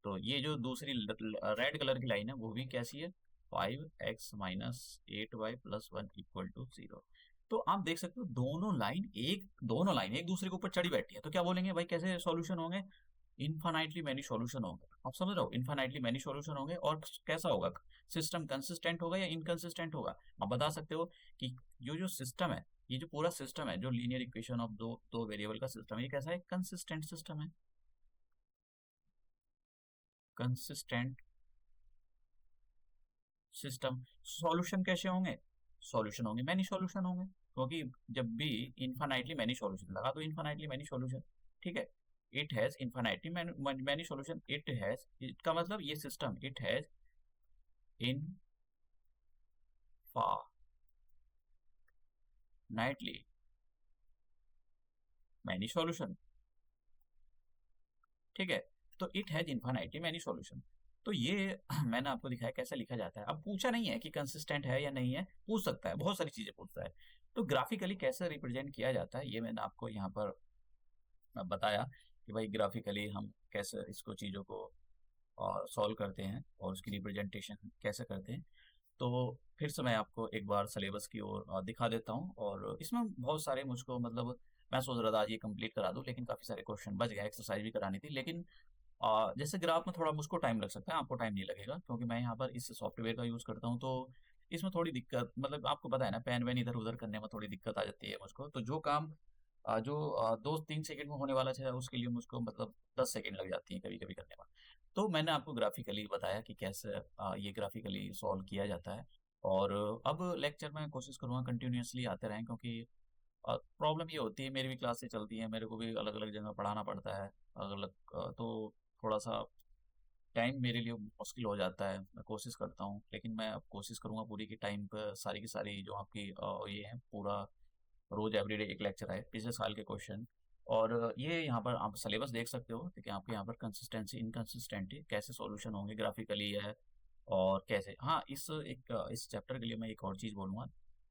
तो ये जो दूसरी रेड कलर की लाइन है वो भी कैसी है, 5x-8y+1 = 0। तो आप देख सकते हो दोनों लाइन एक दूसरे के ऊपर चढ़ी बैठी है, तो क्या बोलेंगे भाई कैसे सॉल्यूशन होंगे? इन्फानाइटली मैनी सॉल्यूशन होंगे। आप समझ रहे हो, इन्फानाइटली मैनी सॉल्यूशन होंगे। और कैसा होगा सिस्टम, कंसिस्टेंट होगा या इनकंसिस्टेंट होगा? आप बता सकते हो कि जो सिस्टम है, ये जो पूरा सिस्टम है, जो लीनियर इक्वेशन ऑफ दो दो वेरिएबल का सिस्टम है, ये कैसा है? कंसिस्टेंट सिस्टम है। Consistent system. सॉल्यूशन कैसे होंगे? सॉल्यूशन होंगे मैनी सॉल्यूशन होंगे, क्योंकि जब भी इन्फानाइटली मैनी सॉल्यूशन लगा तो इन्फानाइटली मैनी सॉल्यूशन। ठीक है, it has infinitely many solution. It has, इसका मतलब ये system it has infinitely many solution. ठीक है, तो it has infinitely many solution. तो ये मैंने आपको दिखाया कैसे लिखा जाता है। अब पूछा नहीं है कि कंसिस्टेंट है या नहीं है, पूछ सकता है, बहुत सारी चीजें पूछता है। तो ग्राफिकली कैसे रिप्रेजेंट किया जाता है, ये मैंने आपको यहाँ पर बताया कि भाई ग्राफिकली हम कैसे इसको चीज़ों को सॉल्व करते हैं और उसकी रिप्रेजेंटेशन कैसे करते हैं। तो फिर से मैं आपको एक बार सिलेबस की ओर दिखा देता हूँ। और इसमें बहुत सारे मुझको मतलब मैं सोच रहा था आज ये कंप्लीट करा दूँ, लेकिन काफ़ी सारे क्वेश्चन बच गए, एक्सरसाइज भी करानी थी। लेकिन जैसे ग्राफ में थोड़ा मुझको टाइम लग सकता है, आपको टाइम नहीं लगेगा, क्योंकि मैं यहाँ पर इस सॉफ्टवेयर का यूज़ करता हूँ। तो इसमें थोड़ी दिक्कत, मतलब आपको पता है ना, पेन वैन इधर उधर करने में थोड़ी दिक्कत आ जाती है मुझको। तो जो काम जो 2-3 सेकंड में होने वाला है उसके लिए मुझको मतलब 10 सेकंड लग जाती है कभी कभी करने में। तो मैंने आपको ग्राफिकली बताया कि कैसे ये ग्राफिकली सॉल्व किया जाता है। और अब लेक्चर में कोशिश करूँगा कंटिन्यूअसली आते रहें, क्योंकि प्रॉब्लम ये होती है, मेरी भी क्लासेस चलती हैं, मेरे को भी अलग अलग जगह पढ़ाना पड़ता है, अलग अलग। तो थोड़ा सा टाइम मेरे लिए मुश्किल हो जाता है। मैं कोशिश करता हूँ, लेकिन मैं अब कोशिश करूँगा पूरी की टाइम पर सारी की सारी जो आपकी ये है पूरा रोज एवरीडे एक लेक्चर आए, पिछले साल के क्वेश्चन। और ये यहाँ पर आप सिलेबस देख सकते हो कि आपके यहाँ पर कंसिस्टेंसी इनकंसिस्टेंटी कैसे सॉल्यूशन होंगे ग्राफिकली है। और कैसे, हाँ, इस चैप्टर के लिए मैं एक और चीज़ बोलूँगा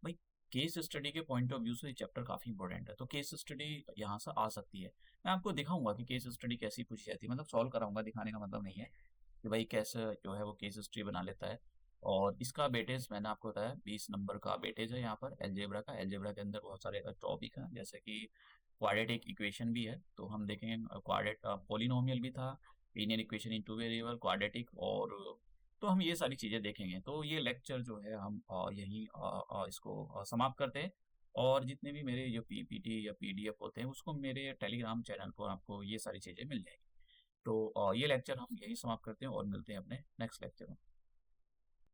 भाई, केस स्टडी के पॉइंट ऑफ व्यू से ये चैप्टर काफ़ी इंपॉर्टेंट है। तो केस स्टडी यहाँ से आ सकती है। मैं आपको दिखाऊंगा कि केस स्टडी कैसी पूछी जाती है, मतलब सॉल्व कराऊंगा, दिखाने का मतलब नहीं है कि भाई कैसे जो है वो केस हिस्ट्री बना लेता है। और इसका वेटेज मैंने आपको बताया 20 नंबर का वेटेज है यहाँ पर एलजेब्रा का। एलजेब्रा के अंदर बहुत सारे टॉपिक हैं, जैसे कि क्वाड्रेटिक इक्वेशन भी है, तो हम देखेंगे क्वाड्रेट पोलिनोमियल भी था, linear equation in two variable, quadratic, और तो हम ये सारी चीज़ें देखेंगे। तो ये लेक्चर जो है हम यहीं इसको समाप्त करते हैं। और जितने भी मेरे जो पीपीटी या पीडीएफ होते हैं उसको मेरे टेलीग्राम चैनल पर आपको ये सारी चीज़ें मिल जाएंगी। तो ये लेक्चर हम यही समाप्त करते हैं और मिलते हैं अपने नेक्स्ट लेक्चर में।